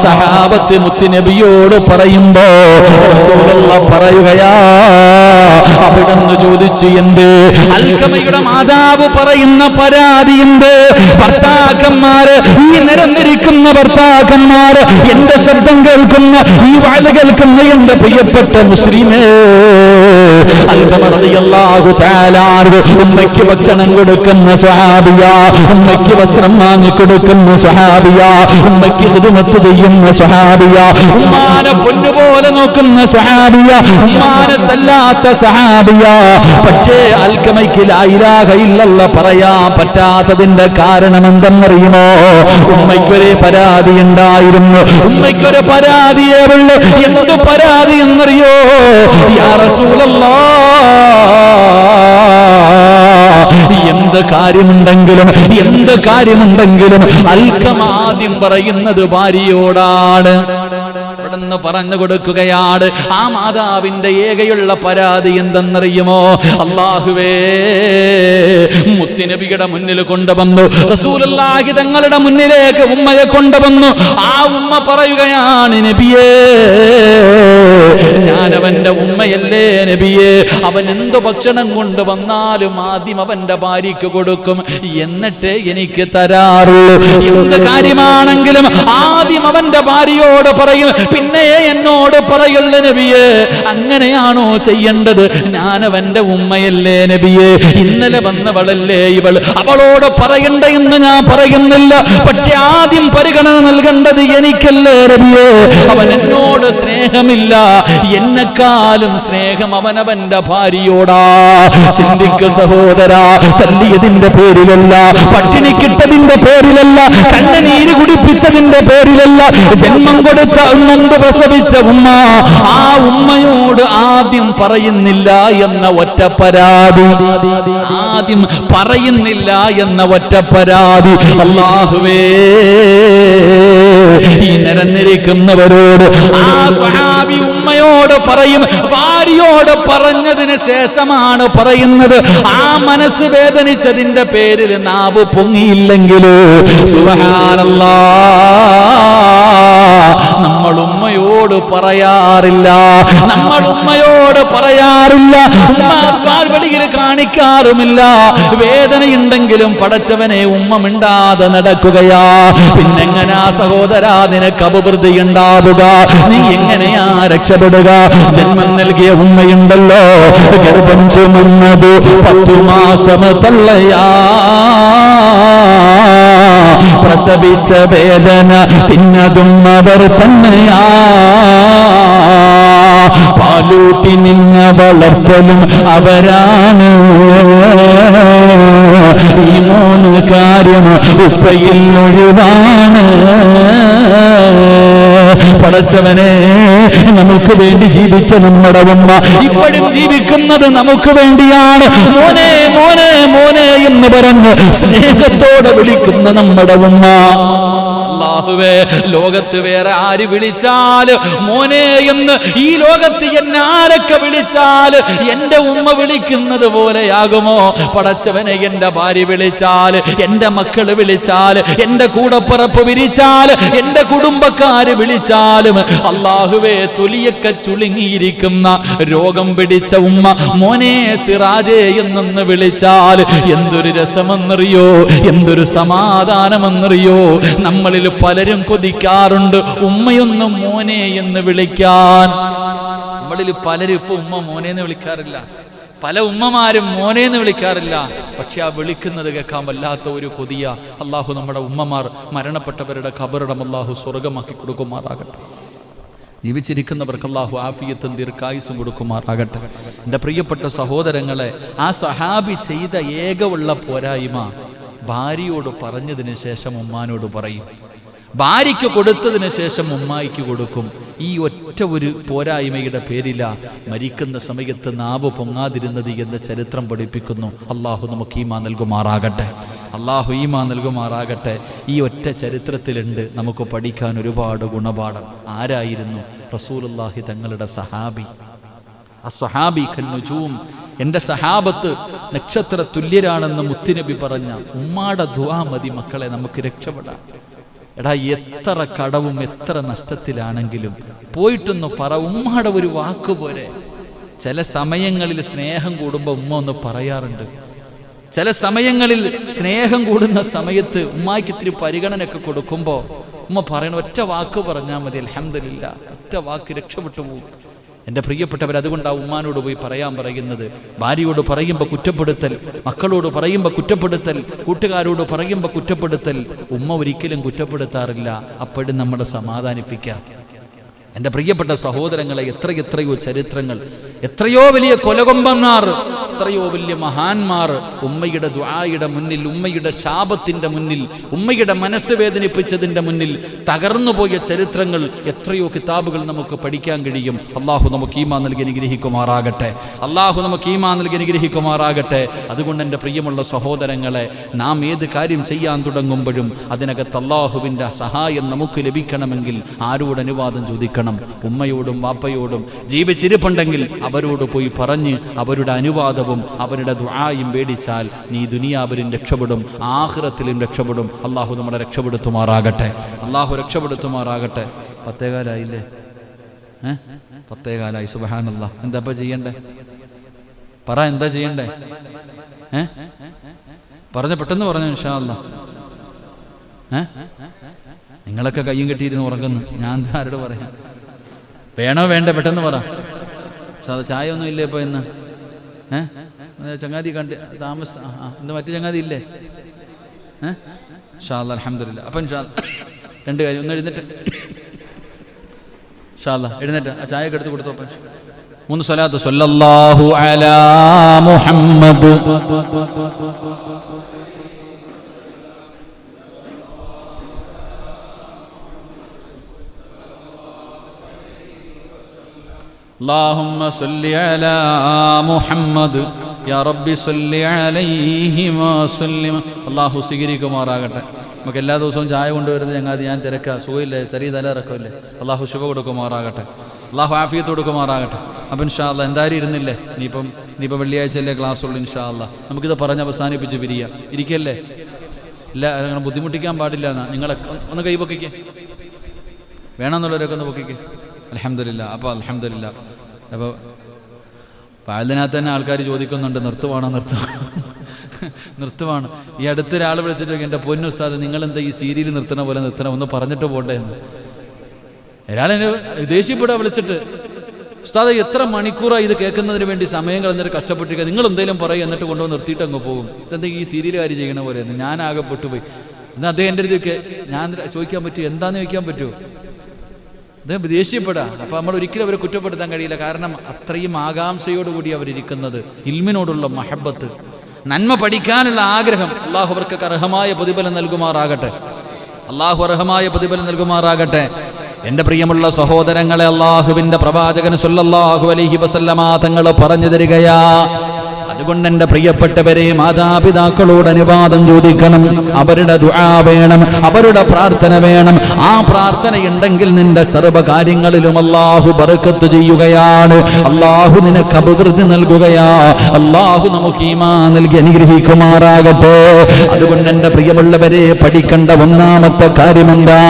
S2: സഹാബത്ത് മുത്തുനബിയോട് പറയുമ്പോ റസൂലുള്ളാഹ് പറയുകയാ, അവിടുന്ന് ചോദിച്ചു, എന്ത്? അൽഖമയുടെ മാതാവ് പറയുന്ന പരാതി എന്ത്? ഭർത്താക്കന്മാര്, ഈ നിരന്നിരിക്കുന്ന ഭർത്താക്കന്മാര്, എന്റെ ശബ്ദം കേൾക്കുന്ന, ഈ വാഴ കേൾക്കുന്ന എന്റെ പ്രിയപ്പെട്ട മുസ്ലിമേ, അൽഖമ റളിയല്ലാഹു തആല ഉമ്മയ്ക്ക് ഭക്ഷണം കൊടുക്കുന്ന സ്വഹാബിയാ, ഉമ്മയ്ക്ക് വസ്ത്രം വാങ്ങി കൊടുക്കുന്ന സ്വഹാബിയാ, ഉമ്മയ്ക്ക് ഖിദ്മത്ത് ചെയ്യുന്ന സ്വഹാബിയാ, ഉമ്മാനെ പൊന്നുപോലെ നോക്കുന്ന സ്വഹാബിയാ, ഉമ്മാനെ തല്ലാത്ത സ്വഹാബിയാ. പക്ഷേ അൽഖമയ്ക്ക് ലാ ഇലാഹ ഇല്ലല്ലാഹ് പറയാൻ പറ്റാത്തതിന്റെ കാരണം എന്തെന്നറിയുമോ? ഉമ്മയ്ക്കൊരു പരാതി ഉണ്ടായിരുന്നു. ഉമ്മയ്ക്കൊരു പരാതിയേ ഉള്ളൂ. എന്ത് പരാതി എന്നറിയോ? യാ റസൂലല്ലാഹ്, എന്ത് കാര്യമുണ്ടെങ്കിലും അൽഖമ ആദ്യം പറയുന്നത് ഭാര്യയോടാണ്. ഇവിടുന്ന് പറഞ്ഞു കൊടുക്കുകയാണ്, ആ മാതാവിന്റെ ഏകയുള്ള പരാതി എന്തെന്നറിയുമോ? അല്ലാഹുവേ, മുത്തുനബിയുടെ മുന്നിൽ കൊണ്ടുവന്നു, റസൂലുള്ളാഹി തങ്ങളുടെ മുന്നിലേക്ക് ഉമ്മയെ കൊണ്ടുവന്നു. ആ ഉമ്മ പറയുകയാണ്, നബിയേ, ഞാൻ അവന്റെ ഉമ്മയല്ലേ നബിയേ, അവൻ എന്ത് ഭക്ഷണം കൊണ്ടുവന്നാലും ആദ്യം അവന്റെ ഭാര്യയ്ക്ക് കൊടുക്കും, എന്നിട്ട് എനിക്ക് തരാറുള്ളൂ. എന്ത് കാര്യമാണെങ്കിലും ആദ്യം അവന്റെ ഭാര്യയോട് പറയും, പിന്നെ എന്നോട് പറയുള്ള നബിയേ. അങ്ങനെയാണോ ചെയ്യേണ്ടത്? ഞാൻ അവന്റെ ഉമ്മയല്ലേ നബിയേ, ഇന്നലെ വന്നവളല്ലേ ഇവൾ, അവളോട് പറയണ്ട എന്ന് ഞാൻ പറയുന്നില്ല, പക്ഷെ ആദ്യം പരിഗണന നൽകേണ്ടത് എനിക്കല്ലേ നബിയേ. അവൻ എന്നോട് സ്നേഹമില്ല, എന്നെക്കാളും സ്നേഹം അവനവന്റെ ഭാര്യയോടാ. ചിന്തിക്ക് സഹോദരാ, തല്ലിയതിന്റെ പേരിലല്ല, പട്ടിണി കിട്ടതിന്റെ പേരിലല്ല, കണ്ണുനീര് കുടിപ്പിച്ചതിന്റെ പേരിലല്ല, ജന്മം കൊടുത്ത നൊന്ത് പ്രസവിച്ച ഉമ്മ, ആ ഉമ്മയോട് ആദ്യം പറയുന്നില്ല എന്ന ഒറ്റ പരാതി, ആദ്യം പറയുന്നില്ല എന്ന ഒറ്റ പരാതി. അല്ലാഹുവേ, ഈ നിരന്നിരിക്കുന്നവരോട് ആ സ്വഹാബി ഉമ്മയോട് പറയും, ഭാര്യയോട് പറഞ്ഞതിന് ശേഷമാണ് പറയുന്നത്. ആ മനസ്സ് വേദനിച്ചതിന്റെ പേരിൽ നാവ് പൊങ്ങിയില്ലെങ്കിലോ സുബ്ഹാനല്ലാഹ്, നമ്മൾ ഉമ്മയോട് പറയാറില്ല. ഉമ്മ വെളിയിൽ കാണിക്കാറുമില്ല. വേദനയുണ്ടെങ്കിലും പടച്ചവനെ ഉമ്മ മിണ്ടാതെ നടക്കുകയാ. പിന്നെങ്ങനാ സഹോദരാ നിനക്ക് അപവൃദ്ധി ഉണ്ടാവുക? നീ എങ്ങനെയാ രക്ഷപ്പെടുക? ജന്മം നൽകിയ ഉമ്മയുണ്ടല്ലോ, ഗർഭം ചുമന്നത് 10 മാസം തള്ളയാ, പ്രസവിച്ച വേദന തിന്നതും അവർ തന്നെയാ, പാലൂട്ടി നിന്ന വളർത്തലും അവരാണ്. ഈ 3 കാര്യം ഉപ്പയിൽ ഒഴിവാണ്. പടച്ചവനെ, നമുക്ക് വേണ്ടി ജീവിച്ച നമ്മുടെ ഉമ്മ ഇപ്പോഴും ജീവിക്കുന്നത് നമുക്ക് വേണ്ടിയാണ്. മോനെ മോനെ മോനെ എന്ന് പറഞ്ഞ് സ്നേഹത്തോടെ വിളിക്കുന്ന നമ്മുടെ ഉമ്മ. അല്ലാഹുവേ, ലോകത്ത് വേറെ ആര് വിളിച്ചാൽ മോനെ എന്ന്, ഈ ലോകത്ത് എന്നെ ആരൊക്കെ വിളിച്ചാൽ എന്റെ ഉമ്മ വിളിക്കുന്നത് പോലെയാകുമോ? പടച്ചവനെ, എന്റെ ഭാര്യ വിളിച്ചാൽ, എന്റെ മക്കള് വിളിച്ചാൽ, എന്റെ കൂടപ്പിറപ്പ് വിളിച്ചാൽ, എന്റെ കുടുംബക്കാര് വിളിച്ചാലും അല്ലാഹുവേ, തൊലിയൊക്കെ ചുളുങ്ങിയിരിക്കുന്ന രോഗം പിടിച്ച ഉമ്മ മോനെ സിറാജേ എന്നൊന്ന് വിളിച്ചാൽ എന്തൊരു രസമെന്നറിയോ, എന്തൊരു സമാധാനമെന്നറിയോ. നമ്മളിൽ പലരും കൊതിക്കാറുണ്ട് ഉമ്മയൊന്നും മോനെ എന്ന് വിളിക്കാൻ. നമ്മളിൽ പലരും ഇപ്പൊ ഉമ്മ മോനെ എന്ന് വിളിക്കാറില്ല. പല ഉമ്മമാരും മോനെ എന്ന് വിളിക്കാറില്ല. പക്ഷെ ആ വിളിക്കുന്നത് കേൾക്കാൻ വല്ലാത്ത ഒരു കൊതിയ. അള്ളാഹു നമ്മുടെ ഉമ്മമാർ മരണപ്പെട്ടവരുടെ ഖബറിടം അള്ളാഹു സ്വർഗമാക്കി കൊടുക്കുമാറാകട്ടെ. ജീവിച്ചിരിക്കുന്നവർക്ക് അല്ലാഹു ആഫിയത്തും ദീർഘായുസ്സും കൊടുക്കുമാറാകട്ടെ. എൻ്റെ പ്രിയപ്പെട്ട സഹോദരങ്ങളെ, ആ സഹാബി ചെയ്ത ഏകവുള്ള പോരായ്മ ഭാര്യയോട് പറഞ്ഞതിന് ശേഷം ഉമ്മാനോട് പറയും, ഭാര്യയ്ക്ക് കൊടുത്തതിന് ശേഷം ഉമ്മായിക്ക് കൊടുക്കും. ഈ ഒറ്റ ഒരു പോരായ്മയുടെ പേരില മരിക്കുന്ന സമയത്ത് നാവ് പൊങ്ങാതിരുന്നത് എന്ന് ചരിത്രം പഠിപ്പിക്കുന്നു. അള്ളാഹു നമുക്ക് ഈമാൻ നൽകുമാറാകട്ടെ. അള്ളാഹു ഈമാൻ നൽകുമാറാകട്ടെ. ഈ ഒറ്റ ചരിത്രത്തിലുണ്ട് നമുക്ക് പഠിക്കാൻ ഒരുപാട് ഗുണപാഠം. ആരായിരുന്നു? റസൂലുള്ളാഹി തങ്ങളുടെ സഹാബി. അസ്സഹാബി കന്നുജൂം, എൻ്റെ സഹാബത്ത് നക്ഷത്ര തുല്യരാണെന്ന് മുത്തുനബി പറഞ്ഞ ഉമ്മാടെ ദുആ മതി മക്കളെ നമുക്ക് രക്ഷപ്പെടാം. എടാ, എത്ര കടവും എത്ര നഷ്ടത്തിലാണെങ്കിലും പോയിട്ടൊന്ന് പറ, ഉമ്മാടെ ഒരു വാക്ക് പോരെ. ചില സമയങ്ങളിൽ സ്നേഹം കൂടുമ്പോൾ ഉമ്മ ഒന്ന് പറയാറുണ്ട്. ചില സമയങ്ങളിൽ സ്നേഹം കൂടുന്ന സമയത്ത് ഉമ്മായ്ക്ക് ഇത്തിരി പരിഗണനയൊക്കെ കൊടുക്കുമ്പോൾ ഉമ്മ പറയണ ഒറ്റ വാക്ക് പറഞ്ഞാൽ മതി, അൽഹംദുലില്ലാ, ഒറ്റ വാക്ക് രക്ഷപ്പെട്ടു പോകും. എൻ്റെ പ്രിയപ്പെട്ടവർ, അതുകൊണ്ട് ആ ഉമ്മാനോട് പോയി പറയാൻ പറയുന്നത്. ഭാര്യയോട് പറയുമ്പോൾ കുറ്റപ്പെടുത്തൽ, മക്കളോട് പറയുമ്പോൾ കുറ്റപ്പെടുത്തൽ, കൂട്ടുകാരോട് പറയുമ്പോൾ കുറ്റപ്പെടുത്തൽ. ഉമ്മ ഒരിക്കലും കുറ്റപ്പെടുത്താറില്ല. അപ്പോഴും നമ്മളെ സമാധാനിപ്പിക്കാം. എൻ്റെ പ്രിയപ്പെട്ട സഹോദരങ്ങളെ, എത്രയോ ചരിത്രങ്ങൾ, എത്രയോ വലിയ കൊലകൊമ്പന്മാർ, എത്രയോ വലിയ മഹാന്മാർ ഉമ്മയുടെ ദുആയുടെ മുന്നിൽ, ഉമ്മയുടെ ശാപത്തിൻ്റെ മുന്നിൽ, ഉമ്മയുടെ മനസ്സ് വേദനിപ്പിച്ചതിൻ്റെ മുന്നിൽ തകർന്നുപോയ ചരിത്രങ്ങൾ, എത്രയോ കിതാബുകൾ നമുക്ക് പഠിക്കാൻ കഴിയും. അള്ളാഹു നമുക്ക് ഈമാൻ നൽകി അനുഗ്രഹിക്കുമാറാകട്ടെ. അള്ളാഹു നമുക്ക് ഈമാൻ നൽകി അനുഗ്രഹിക്കുമാറാകട്ടെ. അതുകൊണ്ട് എൻ്റെ പ്രിയമുള്ള സഹോദരങ്ങളെ, നാം ഏത് കാര്യം ചെയ്യാൻ തുടങ്ങുമ്പോഴും അതിനകത്ത് അള്ളാഹുവിൻ്റെ സഹായം നമുക്ക് ലഭിക്കണമെങ്കിൽ ആരോട് അനുവാദം ചോദിക്കണം? ഉമ്മയോടും വാപ്പയോടും. ജീവിച്ചിരിപ്പുണ്ടെങ്കിൽ അവരോട് പോയി പറഞ്ഞ് അവരുടെ അനുവാദവും അവരുടെ ദുആയും മേടിച്ചാൽ നീ ദുനിയാവിലും രക്ഷപ്പെടും, ആഖിറത്തിലും രക്ഷപ്പെടും. അള്ളാഹു നമ്മളെ രക്ഷപ്പെടുത്തുമാറാകട്ടെ. അള്ളാഹു രക്ഷപ്പെടുത്തുമാറാകട്ടെ. 10:15 10:15 സുബ്ഹാനല്ലാഹ്. എന്താ ചെയ്യണ്ടേ? പറ, എന്താ ചെയ്യണ്ടേ? പെട്ടെന്ന് പറഞ്ഞു ഇൻഷാ അല്ലാഹ്. നിങ്ങളൊക്കെ കയ്യും കെട്ടിയിരുന്ന് ഉറങ്ങുന്നു, ഞാൻ ആരോട് പറയാം? വേണോ വേണ്ട? പെട്ടെന്ന് പറ. ചായ ഒന്നും ഇല്ലേ ഇപ്പൊ ഇന്ന്? ചങ്ങാതി കണ്ട് താമസം ഇന്ന് മറ്റു ചങ്ങാതി ഇല്ലേ? ഇൻഷാ അല്ലാഹ്, അൽഹംദുലില്ലാ. അപ്പം ഇൻഷാ അല്ലാഹ് 2 കാര്യം. ഒന്ന് എഴുന്നേറ്റ്, ഇൻഷാ അല്ലാഹ് എഴുന്നേറ്റ് ആ ചായയൊക്കെ എടുത്ത് കൊടുത്തു. അപ്പം 3 സ്വലാത്ത്. സ്വല്ലല്ലാഹു അലാ മുഹമ്മദ് اللهم صل على محمد يا رب صل عليه وسلم. അള്ളാഹു സ്വീകരിക്കുമാറാകട്ടെ. നമുക്ക് എല്ലാ ദിവസവും ചായ കൊണ്ടുവരുന്നത് ചങ്ങാതി ഞാൻ തിരക്കാ, സുഖമില്ലേ, ചെറിയ തലയിറക്കമില്ലേ. അള്ളാഹു ശുഭ കൊടുക്കുമാറാകട്ടെ. അള്ളാഹു ആഫിയത്ത് കൊടുക്കുമാറാകട്ടെ. അപ്പം ഇൻഷാ അല്ലാഹ് എന്തായാലും ഇരുന്നില്ലേ? ഇനിയിപ്പോൾ വെള്ളിയാഴ്ചയല്ലേ ക്ലാസ് ഉള്ളൂ. ഇൻഷാ അല്ലാഹ് നമുക്കിത് പറഞ്ഞ് അവസാനിപ്പിച്ച് പിരിയാം. ഇരിക്കല്ലേ? ഇല്ല, അങ്ങനെ ബുദ്ധിമുട്ടിക്കാൻ പാടില്ല. എന്നാ നിങ്ങളെ ഒന്ന് കൈപൊക്കിക്കേ.
S1: വേണമെന്നുള്ളവരൊക്കെ ഒന്ന് പൊക്കിക്ക്. അൽഹംദുലില്ലാ. അപ്പോൾ അൽഹംദുലില്ലാ. അപ്പോൾ അതിനകത്ത് തന്നെ ആൾക്കാർ ചോദിക്കുന്നുണ്ട്, നിർത്തുവാണോ നിർത്തുവാണ്. ഈ അടുത്തൊരാൾ വിളിച്ചിട്ട് എൻ്റെ പൊന്നു ഉസ്താദ്, നിങ്ങളെന്താ ഈ സീരിയൽ നിർത്തണ പോലെ നിർത്തണം, ഒന്ന് പറഞ്ഞിട്ട് പോട്ടെ എന്ന്. ഒരാളെന്നെ ദേഷ്യപ്പെടാൻ വിളിച്ചിട്ട്, ഉസ്താദ് എത്ര മണിക്കൂറായി ഇത് കേൾക്കുന്നതിന് വേണ്ടി സമയം കളഞ്ഞിട്ട് കഷ്ടപ്പെട്ടിരിക്കുക, നിങ്ങൾ എന്തെങ്കിലും പറയും എന്നിട്ട് കൊണ്ടുവന്ന് നിർത്തിയിട്ട് അങ്ങ് പോകും. ഇതെന്താ ഈ സീരിയൽ കാര്യം ചെയ്യണ പോലെ എന്ന് ഞാൻ ആകെ പെട്ടുപോയി. എന്നാൽ അദ്ദേഹം എൻ്റെ അടുത്ത് ഞാൻ ചോദിക്കാൻ പറ്റുമോ, എന്താണെന്ന് ചോദിക്കാൻ പറ്റുമോ? അദ്ദേഹം ദേഷ്യപ്പെടാം. അപ്പോൾ നമ്മൾ ഒരിക്കലും അവരെ കുറ്റപ്പെടുത്താൻ കഴിയില്ല. കാരണം അത്രയും ആകാംക്ഷയോടുകൂടി അവരിയ്ക്കുന്നത്, ഇൽമിനോടുള്ള മഹബത്ത്, നന്മ പഠിക്കാനുള്ള ആഗ്രഹം. അള്ളാഹു അവർക്ക് അർഹമായ പ്രതിഫലം നൽകുമാറാകട്ടെ. അള്ളാഹു അർഹമായ പ്രതിഫലം നൽകുമാറാകട്ടെ. എൻ്റെ പ്രിയമുള്ള സഹോദരങ്ങളെ, അള്ളാഹുവിൻ്റെ പ്രവാചകൻ സല്ലല്ലാഹു അലൈഹി വസല്ലമ തങ്ങൾ പറഞ്ഞു തരികയാ. അതുകൊണ്ട് എൻ്റെ പ്രിയപ്പെട്ടവരെ, മാതാപിതാക്കളോട് അനുവാദം ചോദിക്കണം. അവരുടെ ദുആ വേണം, അവരുടെ പ്രാർത്ഥന വേണം. ആ പ്രാർത്ഥന ഉണ്ടെങ്കിൽ നിന്റെ സർവ്വ കാര്യങ്ങളിലും അള്ളാഹു ബർക്കത്ത് ചെയ്യുകയാണ്. അള്ളാഹു നിനക്ക് അഭിവൃദ്ധി നൽകുകയാ. അള്ളാഹു നമുക്ക് ഈമാൻ നൽകി അനുഗ്രഹിക്കുമാറാകട്ടെ. അതുകൊണ്ട് എൻ്റെ പ്രിയമുള്ളവരെ, പഠിക്കേണ്ട ഒന്നാമത്തെ കാര്യമെന്താ?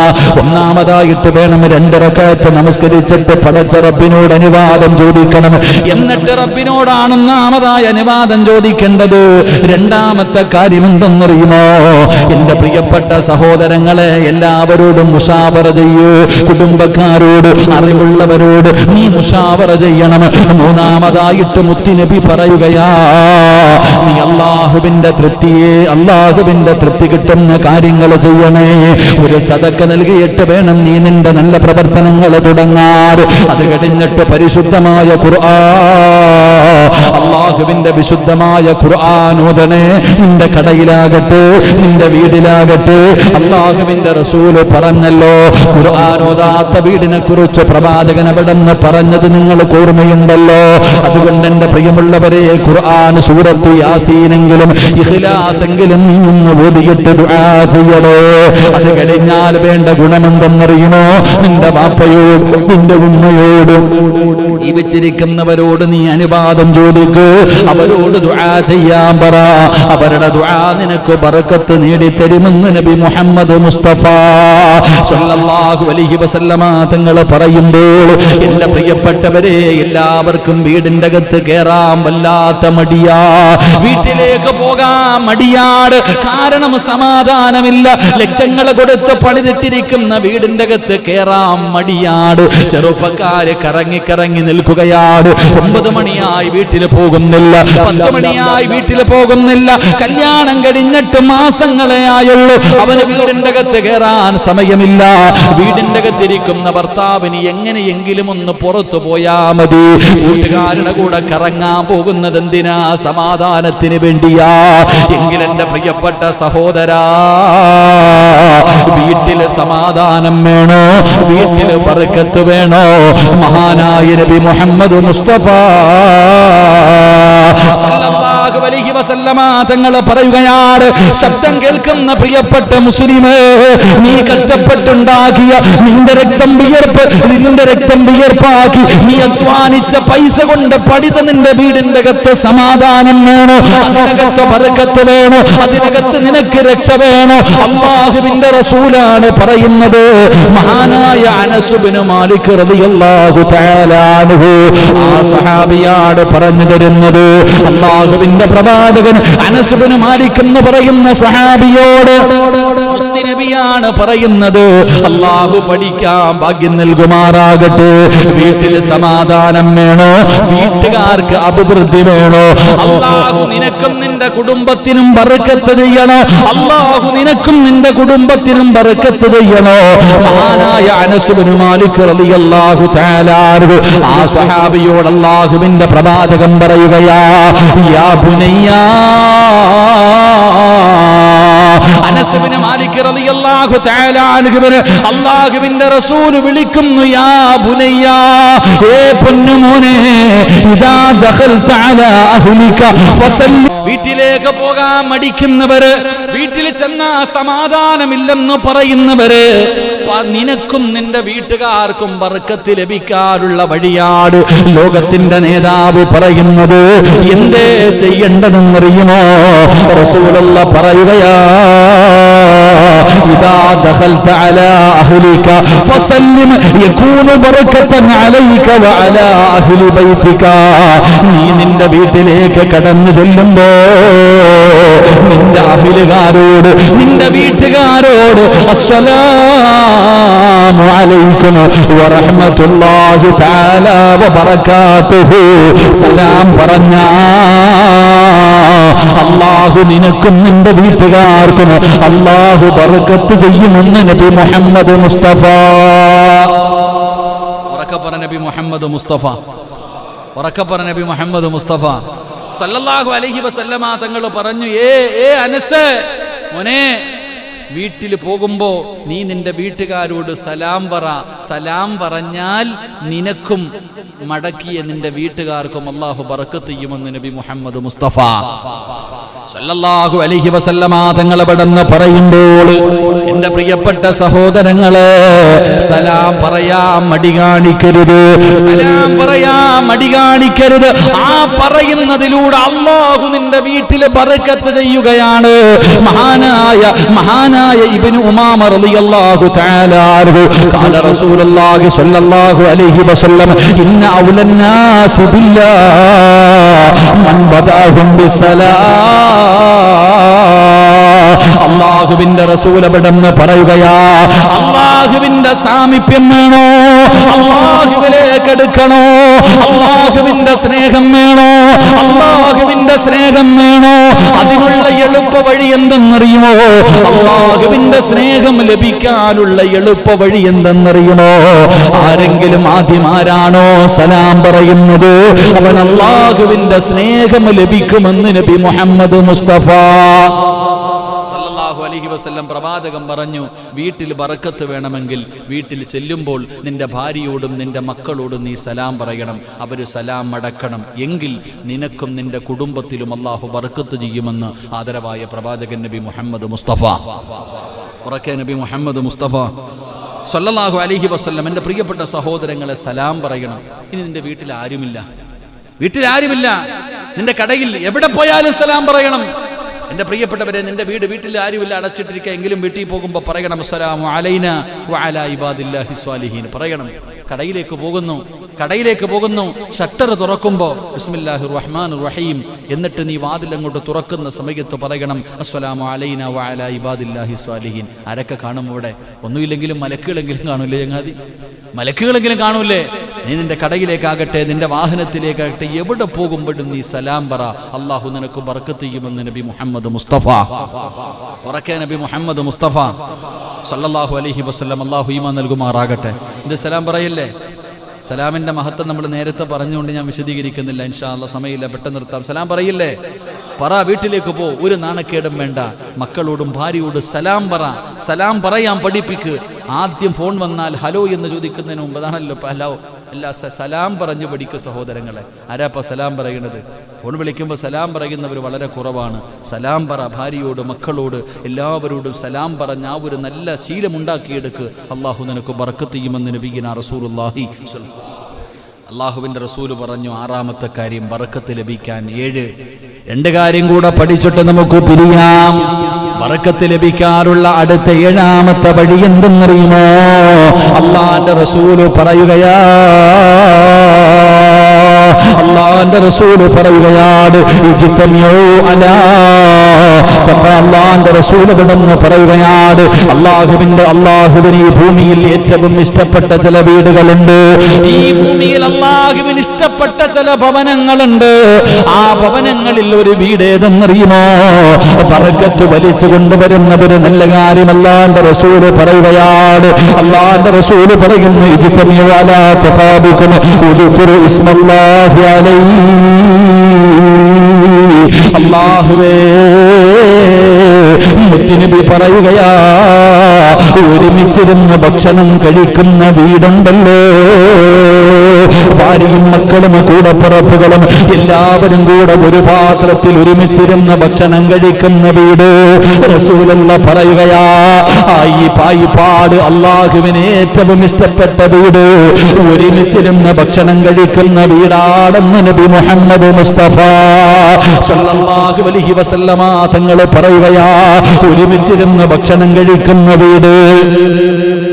S1: ഒന്നാമതായിട്ട് വേണം 2 റക്അത്ത് നമസ്കരിച്ചിട്ട് പടച്ച റബ്ബിനോട് അനുവാദം ചോദിക്കണം. എന്നിട്ട് റബ്ബിനോടാണ് ഒന്നാമതായ അനുവാദം ചോദിക്കേണ്ടത്. രണ്ടാമത്തെ കാര്യം എന്തെന്നറിയുമോ? എൻ്റെ പ്രിയപ്പെട്ട സഹോദരങ്ങളെ, എല്ലാവരോടും മുശാവറ ചെയ്യൂ. കുടുംബക്കാരോട്, അറിവുള്ളവരോട് നീ മുശാവറ ചെയ്യണം. മൂന്നാമതായിട്ട് മുത്തുനബി പറയുകയാ, നീ അള്ളാഹുവിൻ്റെ തൃപ്തി കിട്ടുന്ന കാര്യങ്ങൾ ചെയ്യണേ. ഒരു സദക്ക നൽകിയിട്ട് വേണം നീ നിന്റെ നല്ല പ്രവർത്തനങ്ങൾ തുടങ്ങാൻ. അത് കഴിഞ്ഞിട്ട് പരിശുദ്ധമായ അള്ളാഹുവിന്റെ വിശുദ്ധമായ ഖുർആൻ ഓതണേ. നിന്റെ കടയിലാകട്ടെ, നിന്റെ വീടിലാകട്ടെ. അള്ളാഹുവിന്റെ റസൂല് പറഞ്ഞല്ലോ, ഖുർആൻ ഓതാത്ത വീടിനെ കുറിച്ച് പ്രവാചകൻ അവിടെന്ന് പറഞ്ഞത് നിങ്ങൾക്ക് ഓർമ്മയുണ്ടല്ലോ. അതുകൊണ്ട് എൻ്റെ പ്രിയമുള്ളവരെ, ഖുർആൻ സൂറത്തു യാസീനെങ്കിലും ഇഖ്ലാസെങ്കിലും നിന്ന് ഓതിയിട്ട് ദുആ ചെയ്യണേ. അത് കഴിഞ്ഞാൽ വേണ്ട ഗുണമെന്തെന്നറിയുമോ? നിന്റെ ബാപ്പയോട്, നിന്റെ ഉമ്മയോട്, ജീവിച്ചിരിക്കുന്നവരോട് നീ അനുവാദം ചോദിക്കൂ. അവരോട് ദുആ ചെയ്യാൻ പറ. അവരുടെ ദുആ നിനക്ക് ബർക്കത്ത് നേടിത്തരുമെന്ന് നബി മുഹമ്മദ് മുസ്തഫ സല്ലല്ലാഹു അലൈഹി വസല്ലമ തങ്ങൾ പറയുമ്പോൾ, എൻ്റെ പ്രിയപ്പെട്ടവരെ, എല്ലാവർക്കും വീടിൻ്റെ അകത്ത് കയറാൻ വല്ലാത്ത മടിയാ. വീട്ടിലേക്ക് പോകാൻ മടിയാട്. കാരണം സമാധാനമില്ല. ലക്ഷങ്ങൾ കൊടുത്ത് പണിതിട്ടിരിക്കുന്ന വീടിൻ്റെ അകത്ത് കയറാൻ മടിയാട്. ചെറുപ്പക്കാര് കറങ്ങി നിൽക്കുകയാണ്. 9 മണിയായി വീട്ടിൽ പോകുന്നില്ല, 10 മണിയായി വീട്ടിൽ പോകുന്നില്ല. കല്യാണം കഴിഞ്ഞിട്ട് മാസങ്ങളെ ആയുള്ളൂ. അവന് വീടിന്റെ അകത്ത് കയറാൻ സമയമില്ല. വീടിന്റെ അകത്തിരിക്കുന്ന ഭർത്താവിന് എങ്ങനെയെങ്കിലും ഒന്ന് പുറത്തു പോയാ മതി. കൂട്ടുകാരുടെ കൂടെ കറങ്ങാൻ പോകുന്നത് എന്തിനാ? സമാധാനത്തിന് വേണ്ടിയാ. എങ്കിൽ എൻ്റെ പ്രിയപ്പെട്ട സഹോദരാ, വീട്ടില് സമാധാനം വേണോ? വീട്ടില് ബർക്കത്ത് വേണോ? മഹാനായ നബി മുഹമ്മദ് മുസ്തഫ സല്ലല്ലാഹു അലൈഹി വസല്ലമ തങ്ങൾ പറയുകയാണ്, ശബ്ദം കേൾക്കുന്ന പ്രിയപ്പെട്ട മുസ്ലിമേ, നീ കഷ്ടപ്പെട്ടുണ്ടാക്കിയ നിന്റെ രക്തം വിയർപ്പാക്കി നീ അധ്വാനിച്ച പൈസ കൊണ്ട് പണിത നിന്റെ വീടിന്റെ അകത്ത് സമാധാനം വേണോ? അതിനകത്ത് ബർക്കത്ത് വേണോ? അതിനകത്ത് നിനക്ക് രക്ഷ വേണോ? അല്ലാഹുവിന്റെ റസൂലാണ് പറയുന്നത്. മഹാനായ അനസ് ഇബ്നു മാലിക് റളിയല്ലാഹു തആല അൻഹു ആ സഹാബിയാണ് പറഞ്ഞു തരുന്നത്. അല്ലാഹുവിന്റെ പ്രവാചകൻ അനസ് ഇബ്നു മാലിക് എന്ന് പറയുന്ന സ്വഹാബിയോട് നബിയാണ് പറയുന്നത്, അല്ലാഹു പഠിക്കാൻ ഭാഗ്യം നൽകുമാറാകട്ടെ. വീട്ടിൽ സമാധാനം വേണോ? വീട്ടുകാർക്ക് അഭിവൃദ്ധി വേണോ? അല്ലാഹു നിനക്കും നിന്റെ കുടുംബത്തിനും ബർക്കത്ത് ചെയ്യണോ? അല്ലാഹു നിനക്കും നിന്റെ കുടുംബത്തിനും ബർക്കത്ത് ചെയ്യണോ? മഹാനായ അനസ് ഇബ്നു മാലിക് റളിയല്ലാഹു തആല അൻഹു ആ സ്വഹാബിയോട് അല്ലാഹുവിന്റെ പ്രവാചകൻ പറയുകയാ, യാ ബുനയ്യാ. അനസ് ഇബ്നു മാലിക് റളിയല്ലാഹു തആല അൻഹുവിനെ അല്ലാഹുവിന്റെ റസൂൽ വിളിക്കുന്നു, യാ ബുനയ്യാ, ഏ പൊന്നുമോനെ, ഇദാ ദഖൽത അലാ അഹ്ലിക ഫസല്ലി. വീട്ടിലേക്ക് പോകാൻ മടിക്കുന്നവര്, വീട്ടിൽ ചെന്നാ സമാധാനമില്ലെന്ന് പറയുന്നവര്, നിനക്കും നിന്റെ വീട്ടുകാർക്കും ബർക്കത്ത് ലഭിക്കാനുള്ള വഴിയാണ് ലോകത്തിന്റെ നേതാവ് പറയുന്നത്. എന്തേ ചെയ്യേണ്ടതെന്നറിയുമോ? റസൂലുള്ളാഹി പറയുകയാ,
S2: ഇദാ ദഖൽത അലാ അഹ്ലിക ഫസല്ലിം യകൂനു ബറകതൻ അലൈക വഅലാ അഹ്ലി ബൈതിക. നീ നിന്റെ വീട്ടിലേക്ക് കടന്നു ചെല്ലുമ്പോ നിന്റെ അഹ്ലുകാരോട്, നിന്റെ വീട്ടുകാരോട് അസ്സലാമു അലൈക്കും വറഹ്മത്തുള്ളാഹി തആല വബറകാതുഹു സലാം പറഞ്ഞാ അല്ലാഹു നിനക്കും നിന്റെ വീട്ടുകാർക്കും അല്ലാഹു ബർക്കത്ത് ചെയ്യുമെന്ന് നബി മുഹമ്മദ് മുസ്തഫ.
S1: ഉറക്കപ്പറ നബി മുഹമ്മദ് മുസ്തഫ, ഉറക്കപ്പറ നബി മുഹമ്മദ് മുസ്തഫ സല്ലല്ലാഹു അലൈഹി വസല്ലമ തങ്ങൾ പറഞ്ഞു, അനസ് മോനെ, വീട്ടിൽ പോകുമ്പോ നീ നിന്റെ വീട്ടുകാരോട് സലാം പറ. സലാം പറഞ്ഞാൽ നിനക്കും മടക്കിയ നിന്റെ വീട്ടുകാർക്കും അല്ലാഹു ബർക്കത്ത് ചെയ്യുമെന്ന് നബി മുഹമ്മദ് മുസ്തഫ സല്ലല്ലാഹു അലൈഹി വസല്ലമ തങ്ങൾ പെടുന്ന പറയുമ്പോൾ, എന്റെ പ്രിയപ്പെട്ട സഹോദരങ്ങളെ, സലാം പറയാൻ മടി കാണിക്കരുത്, സലാം പറയാൻ മടി കാണിക്കരുത്. ആ പറയുന്നതിലൂടെ അല്ലാഹു നിന്റെ വീട്ടിൽ ബർക്കത്ത് ചെയ്യുകയാണ്. മഹാനായ ഇബ്നു ഉമാമ റളിയല്ലാഹു തആല അൻഹു ഖാല റസൂലുള്ളാഹി സ്വല്ലല്ലാഹു അലൈഹി വസല്ലം ഇന്ന ഔലൻ നാസി ബില്ലാഹ് മൻ ബദഅഹും ബിസ്സലാം. അല്ലാഹുവിന്റെ റസൂൽ അവിടെന്ന് പറയുകയാ, അല്ലാഹുവിന്റെ സാമീപ്യം വേണോ, അല്ലാഹുവിലേക്ക് അടുക്കണോ, അല്ലാഹുവിന്റെ സ്നേഹം വേണോ, അല്ലാഹുവിന്റെ സ്നേഹം വേണോ, അതിനുള്ള എളുപ്പ വഴി എന്തെന്നറിയുമോ? അല്ലാഹുവിന്റെ സ്നേഹം ലഭിക്കാനുള്ള എളുപ്പ വഴി എന്തെന്നറിയുമോ? ആരെങ്കിലും ആദ്യമാരാണോ സലാം പറയുന്നത്, അവൻ അല്ലാഹുവിന്റെ സ്നേഹം ലഭിക്കുമെന്ന് നബി മുഹമ്മദ് മുസ്തഫ സല്ലല്ലാഹു അലൈഹി വസല്ലം പ്രവാചകൻ പറഞ്ഞു, വീട്ടിൽ ബറക്കത്ത് വേണമെങ്കിൽ വീട്ടിൽ ചെല്ലുമ്പോൾ നിന്റെ ഭാര്യയോടും നിന്റെ മക്കളോടും നീ സലാം പറയണം, അവർ സലാം മടക്കണം. എങ്കിൽ നിനക്കും നിന്റെ കുടുംബത്തിലും അല്ലാഹു ബറക്കത്ത് ചെയ്യുമെന്ന് ആദരവായ പ്രവാചകൻ നബി മുഹമ്മദ് മുസ്തഫ ഉറക്കെ നബി മുഹമ്മദ് മുസ്തഫ സല്ലല്ലാഹു അലൈഹി വസല്ലം. എൻ്റെ പ്രിയപ്പെട്ട സഹോദരങ്ങളെ, സലാം പറയണം. ഇനി നിന്റെ വീട്ടിൽ ആരുമില്ല, നിന്റെ കടയിൽ എവിടെ പോയാലും സലാം പറയണം. എൻ്റെ പ്രിയപ്പെട്ടവരെ, നിന്റെ വീട്ടിൽ ആരുമില്ല, അടച്ചിട്ടിരിക്കുക, എങ്കിലും വീട്ടിൽ പോകുമ്പോൾ പറയണം അസ്സലാമു അലൈനാ വഅലാ ഇബാദില്ലാഹി സ്വാലിഹീൻ പറയണം. കടയിലേക്ക് പോകുന്നു ഷട്ടർ തുറക്കുമ്പോൾ ബിസ്മില്ലാഹിർ റഹ്മാനിർ റഹീം എന്നിട്ട് നീ വാതിൽ അങ്ങോട്ട് തുറക്കുന്ന സമയത്ത് പറയണം അസ്സലാമു അലൈനാ വഅലാ ഇബാദില്ലാഹി സ്വാലിഹീൻ. ആരൊക്കെ കാണും അവിടെ? ഒന്നുമില്ലെങ്കിലും മലക്കുകളെങ്കിലും കാണൂലേ ചങ്ങാതി? മലക്കുകളെങ്കിലും കാണൂലേ? നീ നിന്റെ കടയിലേക്കാകട്ടെ, നിന്റെ വാഹനത്തിലേക്കാകട്ടെ, എവിടെ പോകുമ്പോഴും നീ സലാം പറ. അല്ലാഹു നിനക്ക് ബർക്കത്ത് ചെയ്യുമെന്ന് നബി മുഹമ്മദ് മുസ്തഫ ഉറക്കെ നബി മുഹമ്മദ് മുസ്തഫ സല്ലല്ലാഹു അലൈഹി വസല്ലം. അല്ലാഹു ഈമാൻ നൽകുമാറാകട്ടെ. ഇത് സലാം പറയല്ലേ? സലാമിന്റെ മഹത്വം നമ്മൾ നേരത്തെ പറഞ്ഞുകൊണ്ട് ഞാൻ വിശദീകരിക്കുന്നില്ല, ഇൻഷാ അല്ലാഹ് സമയമില്ല, പെട്ടെന്ന് നിർത്താം. സലാം പറയില്ലേ? പറ. വീട്ടിലേക്ക് പോ, ഒരു നാണക്കേടും വേണ്ട. മക്കളോടും ഭാര്യയോടും സലാം പറ. സലാം പറയാൻ പഠിപ്പിക്ക്. ആദ്യം ഫോൺ വന്നാൽ ഹലോ എന്ന് ചോദിക്കുന്നതിന് മുമ്പ്, അതാണല്ലോ ഹലോ അല്ല, സലാം പറഞ്ഞു പഠിക്കുക സഹോദരങ്ങളെ. ആരാപ്പ സലാം പറയുന്നത്? ഫോൺ വിളിക്കുമ്പോൾ സലാം പറയുന്നവർ വളരെ കുറവാണ്. സലാം പറ. ഭാര്യയോട്, മക്കളോട്, എല്ലാവരോടും സലാം പറഞ്ഞ് ആ ഒരു നല്ല ശീലമുണ്ടാക്കിയെടുക്ക്. അള്ളാഹു നിനക്ക് ബർക്കത്ത് ചെയ്യുമെന്ന് നബിയിനാ റസൂലുള്ളാഹി. അള്ളാഹുവിൻ്റെ റസൂല് പറഞ്ഞു, ആറാമത്തെ കാര്യം ബർക്കത്ത് ലഭിക്കാൻ 2 കാര്യം കൂടെ പഠിച്ചിട്ട് നമുക്ക് പിരിയാം. ബർക്കത്ത് ലഭിക്കാറുള്ള അടുത്ത 7ാമത്തെ വഴി എന്തെന്നറിയുമോ? അള്ളാഹുവിന്റെ റസൂല് പറയുകയാ, അള്ളാഹുവിന്റെ റസൂല് പറയുകയാണ് അള്ളാഹുവിന്റെ റസൂല് കിടന്ന് പറയുകയാണ്, അള്ളാഹുവിന് ഈ ഭൂമിയിൽ ഏറ്റവും ഇഷ്ടപ്പെട്ട ചില വീടുകളുണ്ട്. ഈ ഭൂമിയിൽ അള്ളാഹുവിന് ഇഷ്ടപ്പെട്ട ചില ഭവനങ്ങളുണ്ട്. ആ ഭവനങ്ങളിൽ ഒരു വീട് ഏതെന്നറിയുമോ? ബർക്കത്ത് വലിച്ചു കൊണ്ടുവരുന്ന ഒരു നല്ല കാര്യം അള്ളാഹുവിന്റെ റസൂല് പറയുകയാണ്. അള്ളാഹുവിന്റെ റസൂല് പറയുന്നു, ഇജ്തമിഉ അലാ തഖാബുകും ഉദ്കുറു ഇസ്മല്ലാഹി അലൈഹി. അല്ലാഹുവേ, മുത്തുനബി പറയുകയാ, ഒരുമിച്ചിരുന്ന് ഭക്ഷണം കഴിക്കുന്ന വീടുണ്ടല്ലോ,
S2: ഭാര്യയും മക്കളും കൂടപ്പിറപ്പുകളും എല്ലാവരും കൂടെ ഒരു പാത്രത്തിൽ ഒരുമിച്ചിരുന്ന് ഭക്ഷണം കഴിക്കുന്ന വീട്. റസൂലുള്ള പറയുകയാ, ഈ പായിപ്പാട് അള്ളാഹുവിന് ഏറ്റവും ഇഷ്ടപ്പെട്ട വീട്, ഒരുമിച്ചിരുന്ന് ഭക്ഷണം കഴിക്കുന്ന വീടാണെന്ന് നബി മുഹമ്മദ് മുസ്തഫ സല്ലല്ലാഹു അലൈഹി വസല്ലമ തങ്ങൾ പറയുകയാ, ഒരുമിച്ചിരുന്ന് ഭക്ഷണം കഴിക്കുന്ന വീട്.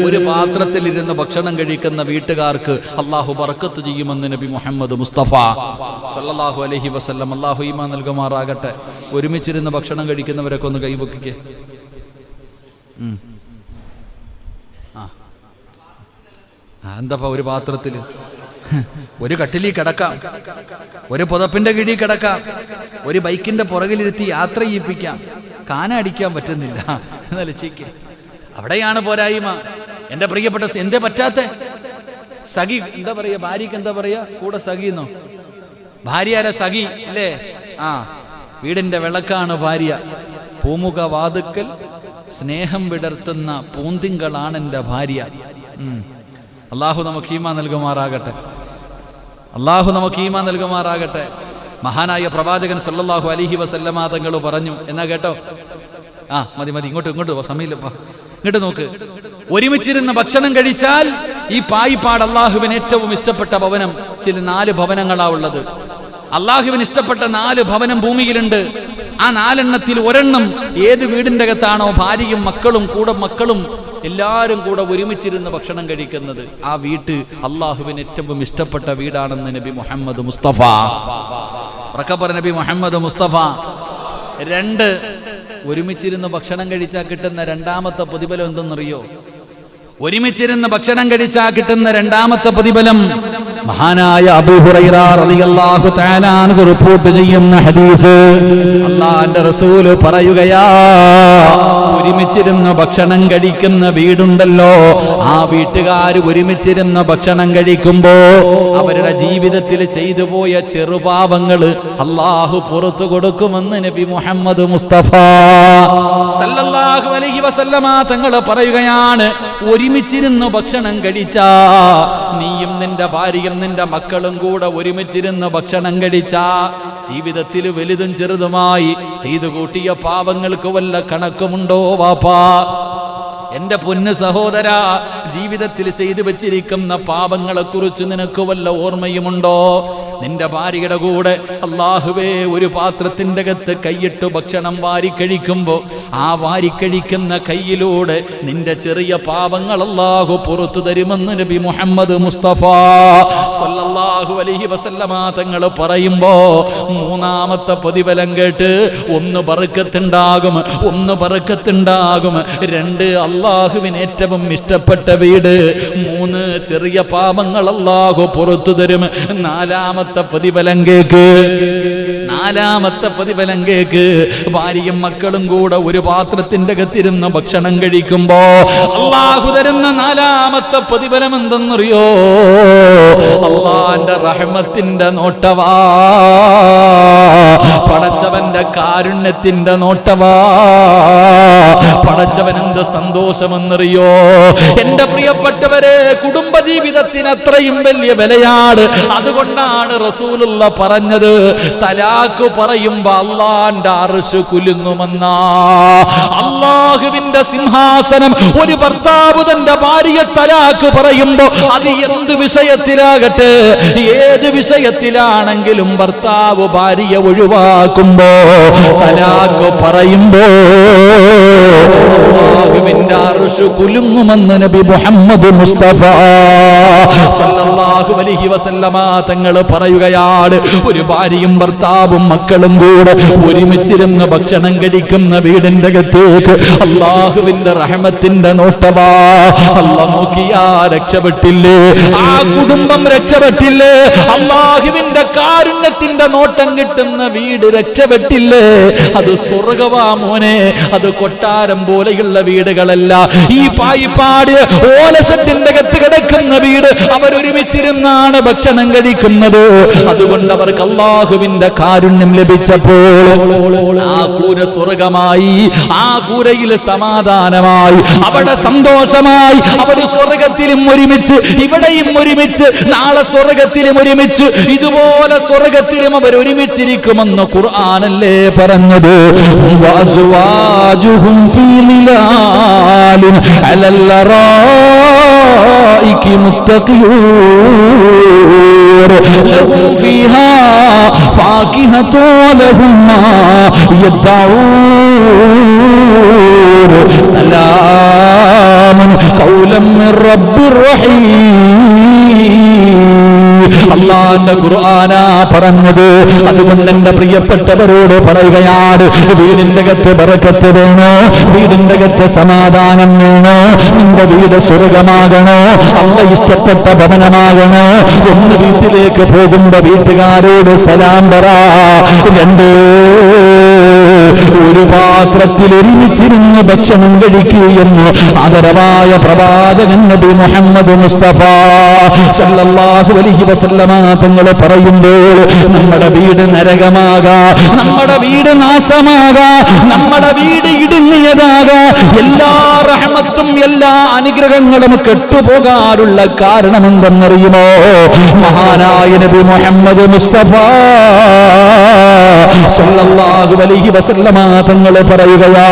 S2: ഒരു പാത്രത്തിൽ ഇരുന്ന് ഭക്ഷണം കഴിക്കുന്ന വീട്ടുകാർക്ക് അള്ളാഹു ബർക്കത്ത് ചെയ്യുമെന്ന് നബി മുഹമ്മദ് മുസ്തഫ സല്ലല്ലാഹു അലൈഹി വസല്ലം. അള്ളാഹു ഈമാൻ നൽകുമാറാകട്ടെ. ഒരുമിച്ചിരുന്ന് ഭക്ഷണം കഴിക്കുന്നവരൊക്കെ ഒന്ന് കൈപൊക്കിക്കേ. എന്താ ഒരു പാത്രത്തിൽ ഒരു കട്ടിലിൽ കിടക്കാം, ഒരു പുതപ്പിന്റെ കീഴിൽ കിടക്കാം, ഒരു ബൈക്കിന്റെ പുറകിലിരുത്തി യാത്ര ചെയ്യിപ്പിക്കാം. കാന അടിക്കാൻ പറ്റുന്നില്ല എന്നലച്ചിക്ക്, അവിടെയാണ് പോരായ്മ. എന്റെ പ്രിയപ്പെട്ട എന്തേ പറ്റാത്ത സഖി എന്താ പറയാ, ഭാര്യക്ക് എന്താ പറയാ കൂടെ സഖിന്നോ? ഭാര്യ സഖി അല്ലേ? വീടിന്റെ വിളക്കാണ് ഭാര്യ. പൂമുഖ വാതുക്കൽ സ്നേഹം വിടർത്തുന്ന പൂന്തിങ്കളാണ് എൻ്റെ ഭാര്യ. അള്ളാഹു നമുക്ക് ഈമാൻ നൽകുമാറാകട്ടെ. അള്ളാഹു നമുക്ക് ഈമാൻ നൽകുമാറാകട്ടെ. മഹാനായ പ്രവാചകൻ സല്ലല്ലാഹു അലൈഹി വസല്ലമ തങ്ങൾ പറഞ്ഞു. എന്നാ കേട്ടോ? മതി ഇങ്ങോട്ട് സമയമില്ലപ്പാ, ഇങ്ങോട്ട് നോക്ക്. ഒരുമിച്ചിരുന്ന് ഭക്ഷണം കഴിച്ചാൽ ഈ പായിപ്പാട് അള്ളാഹുവിന് ഏറ്റവും ഇഷ്ടപ്പെട്ട ഭവനം. 4 ഭവനങ്ങളാ ഉള്ളത്. അള്ളാഹുവിന് ഇഷ്ടപ്പെട്ട 4 ഭവനം ഭൂമിയിലുണ്ട്. ആ 4 ഒരെണ്ണം ഏത് വീടിന്റെ അകത്താണോ ഭാര്യയും മക്കളും എല്ലാവരും കൂടെ ഒരുമിച്ചിരുന്ന് ഭക്ഷണം കഴിക്കുന്നത്, ആ വീട്ട് അള്ളാഹുവിന് ഏറ്റവും ഇഷ്ടപ്പെട്ട വീടാണെന്ന് നബി മുഹമ്മദ് മുസ്തഫ നബി മുഹമ്മദ് മുസ്തഫ. 2, ഒരുമിച്ചിരുന്ന് ഭക്ഷണം കഴിച്ചാൽ കിട്ടുന്ന രണ്ടാമത്തെ പ്രതിഫലം എന്തെന്നറിയോ? ഒരുമിച്ചിരുന്ന് ഭക്ഷണം കഴിച്ചാൽ കിട്ടുന്ന രണ്ടാമത്തെ പ്രതിഫലം മഹാനായ അബൂ ഹുറൈറ റളിയല്ലാഹു തആല അൻഹു റിപ്പോർട്ട് ചെയ്യുന്ന ഹദീസ്. അല്ലാഹുവിന്റെ റസൂൽ പറയുകയാ, ഒരുമിച്ചിരുന്ന് ഭക്ഷണം കഴിക്കുന്ന വീടുണ്ടല്ലോ, ആ വീട്ടുകാർ ഒരുമിച്ചിരുന്ന് ഭക്ഷണം കഴിക്കുമ്പോ അവരുടെ ജീവിതത്തിൽ ചെയ്തു പോയ ചെറുപാപങ്ങൾ അല്ലാഹു പുറത്തു കൊടുക്കുമെന്ന് നബി മുഹമ്മദ് മുസ്തഫ സല്ലല്ലാഹു അലൈഹി വസല്ലമ തങ്ങൾ പറയുകയാണ്. ഒരുമിച്ചിരുന്ന് ഭക്ഷണം കഴിച്ചാ, നീയും നിന്റെ ഭാര്യയും നിന്റെ മക്കളും കൂടെ ഒരുമിച്ചിരുന്ന് ഭക്ഷണം കഴിച്ചാ, ജീവിതത്തിൽ വലുതും ചെറുതുമായി ചെയ്തു കൂട്ടിയ പാപങ്ങൾക്ക് വല്ല കണക്കുമുണ്ടോ വാപ്പാ? എന്റെ പൊന്ന് സഹോദര, ജീവിതത്തിൽ ചെയ്തു വെച്ചിരിക്കുന്ന പാപങ്ങളെ കുറിച്ച് നിനക്ക് വല്ല ഓർമ്മയുമുണ്ടോ? നിന്റെ ഭാര്യയുടെ കൂടെ അല്ലാഹുവേ ഒരു പാത്രത്തിന്റെ അകത്ത് കൈയിട്ട് ഭക്ഷണം വാരിക്കഴിക്കുമ്പോ ആ വാരിക്കഴിക്കുന്ന കൈയിലൂടെ നിന്റെ ചെറിയ പാപങ്ങൾ അല്ലാഹു പുറത്തു തരുമെന്ന് നബി മുഹമ്മദ് മുസ്തഫ സല്ലല്ലാഹു അലൈഹി വസല്ലമ തങ്ങൾ പറയുമ്പോ, 3ാമത്തെ പ്രതിഫലം കേട്ട് 1 ബർക്കത്തുണ്ടാകും, 2 അല്ലാഹുവിന് ഏറ്റവും ഇഷ്ടപ്പെട്ട വീട്, 3 ചെറിയ പാപങ്ങൾ അല്ലാഹു പുറത്തു തരും. 4ാമത്തെ പ്രതിഫലം കേക്ക്, ഭാര്യയും മക്കളും കൂടെ ഒരു പാത്രത്തിന്റെ അകത്തിരുന്ന് ഭക്ഷണം കഴിക്കുമ്പോ അല്ലാഹു തരുന്ന 4ാമത്തെ പ്രതിഫലം എന്തെന്നറിയോ? അല്ലാഹുവിന്റെ റഹ്മത്തിന്റെ നോട്ടവാ, പടച്ചവന്റെ കാരുണ്യത്തിന്റെ നോട്ടവാ. പടച്ചവൻ എന്ത് സന്തോഷമെന്നറിയോ? എന്റെ പ്രിയപ്പെട്ടവരെ, കുടുംബജീവിതത്തിന് അത്രയും വലിയ വിലയാണ്. അതുകൊണ്ടാണ് റസൂലുള്ള പറഞ്ഞത്, തലാഖ് പറയുമ്പോ അല്ലാഹുവിന്റെ അർശ് കുലുങ്ങുമെന്നാ. അല്ലാഹുവിന്റെ സിംഹാസനം ഒരു ഭർത്താവ് തന്റെ ഭാര്യയെ തലാഖ് പറയുമ്പോ, അത് എന്ത് വിഷയത്തിലാകട്ടെ, ഏത് വിഷയത്തിലാണെങ്കിലും ഭർത്താവ് ഭാര്യയെ ഒഴിവാക്കുമ്പോ, തലാഖ് പറയുമ്പോ അല്ലാഹുവിന്റെ അർശ് കുലുങ്ങുമെന്ന് നബി മുഹമ്മദ് മുസ്തഫ സല്ലല്ലാഹു അലൈഹി വസല്ലമ തങ്ങൾ പറയുകയാണ്. ഒരു ഭാര്യയും ഭർത്താവും മക്കളും കൂടെ ഒരുമിച്ചിരുന്ന് ഭക്ഷണം കഴിക്കുന്ന വീടിന്റെ അകത്തേക്ക് അല്ലാഹുവിന്റെ റഹ്മത്തിന്റെ നോട്ടവാ. അല്ലാഹു നോക്കിയാ രക്ഷപ്പെട്ടില്ലേ? ആ കുടുംബം രക്ഷപ്പെട്ടില്ലേ? അല്ലാഹുവിന്റെ കാരുണ്യത്തിന്റെ നോട്ടം കിട്ടുന്ന വീട് രക്ഷപ്പെട്ടില്ലേ? അത് സ്വർഗ്ഗവാ മോനെ, അത് കൊട്ട കൊട്ടാരം പോലെയുള്ള വീടുകളല്ല. ഈ പായിപ്പാട് ഓലസത്തിന്റെ അകത്ത് കിടക്കുന്ന വീട് അവരൊരുമിച്ചിരുന്നാണ് ഭക്ഷണം കഴിക്കുന്നത്. അതുകൊണ്ട് അവർക്ക് അല്ലാഹുവിന്റെ കാരുണ്യം ലഭിച്ചപ്പോൾ ആ കൂര സ്വർഗമായി, ആ കൂരയിൽ സമാധാനമായി, അവിടെ സന്തോഷമായി. അവർ സ്വർഗത്തിലും ഒരുമിച്ച്, ഇവിടെയും ഒരുമിച്ച്, നാളെ സ്വർഗത്തിലും ഒരുമിച്ച്, ഇതുപോലെ സ്വർഗത്തിലും അവർ ഒരുമിച്ചിരിക്കുമെന്ന് ഖുർആനല്ലേ പറഞ്ഞത്. വഅസ്വാജുഹും ഫീ ളിലാലിൻ അലൽ ലറായികി മുത്തഖിയൂൻ ലഹും ഫീഹാ ഫാകിഹതു വലഹും മാ യദ്ദഊൻ സലാമുൻ ഖൗലൻ മിർ റബ്ബിർ റഹീം. അല്ലാഹുവിന്റെ ഖുർആനാ പറഞ്ഞത്. അതുകൊണ്ട് എന്റെ പ്രിയപ്പെട്ടവരോട് പറയുകയാണ്, വീടിന്റെ അകത്ത് ബറക്കത്ത് വേണോ, വീടിന്റെ അകത്ത് സമാധാനം വേണോ, നിന്റെ വീട് സ്വർഗമാകണോ, അല്ലാഹ് ഇഷ്ടപ്പെട്ട ഭവനമാകണോ. ഒന്ന് വീട്ടിലേക്ക് പോകുമ്പോ വീട്ടുകാരോട് സലാം പറ. രണ്ട്, ഒരു പാത്രത്തിൽ ഒരുമിച്ചിരുന്ന് ഭക്ഷണം കഴിക്കുകയെന്ന് ആദരവായ പ്രവാചകൻ നബി മുഹമ്മദ് മുസ്തഫ സല്ലല്ലാഹു അലൈഹി വസല്ലമ തങ്ങൾ പറയുമ്പോൾ നമ്മുടെ വീട് നരകമാകാ, നമ്മുടെ വീട് നാശമാകാ, നമ്മുടെ വീട് ഇടുങ്ങിയതാകാ, എല്ലാ റഹ്മത്തും എല്ലാ അനുഗ്രഹങ്ങളും കെട്ടുപോകാനുള്ള കാരണം എന്തെന്നറിയുമോ? മഹാനായ നബി മുഹമ്മദ് മുസ്തഫ സല്ലല്ലാഹു അലൈഹി വസല്ലമ തങ്ങൾ പറയുകയാ,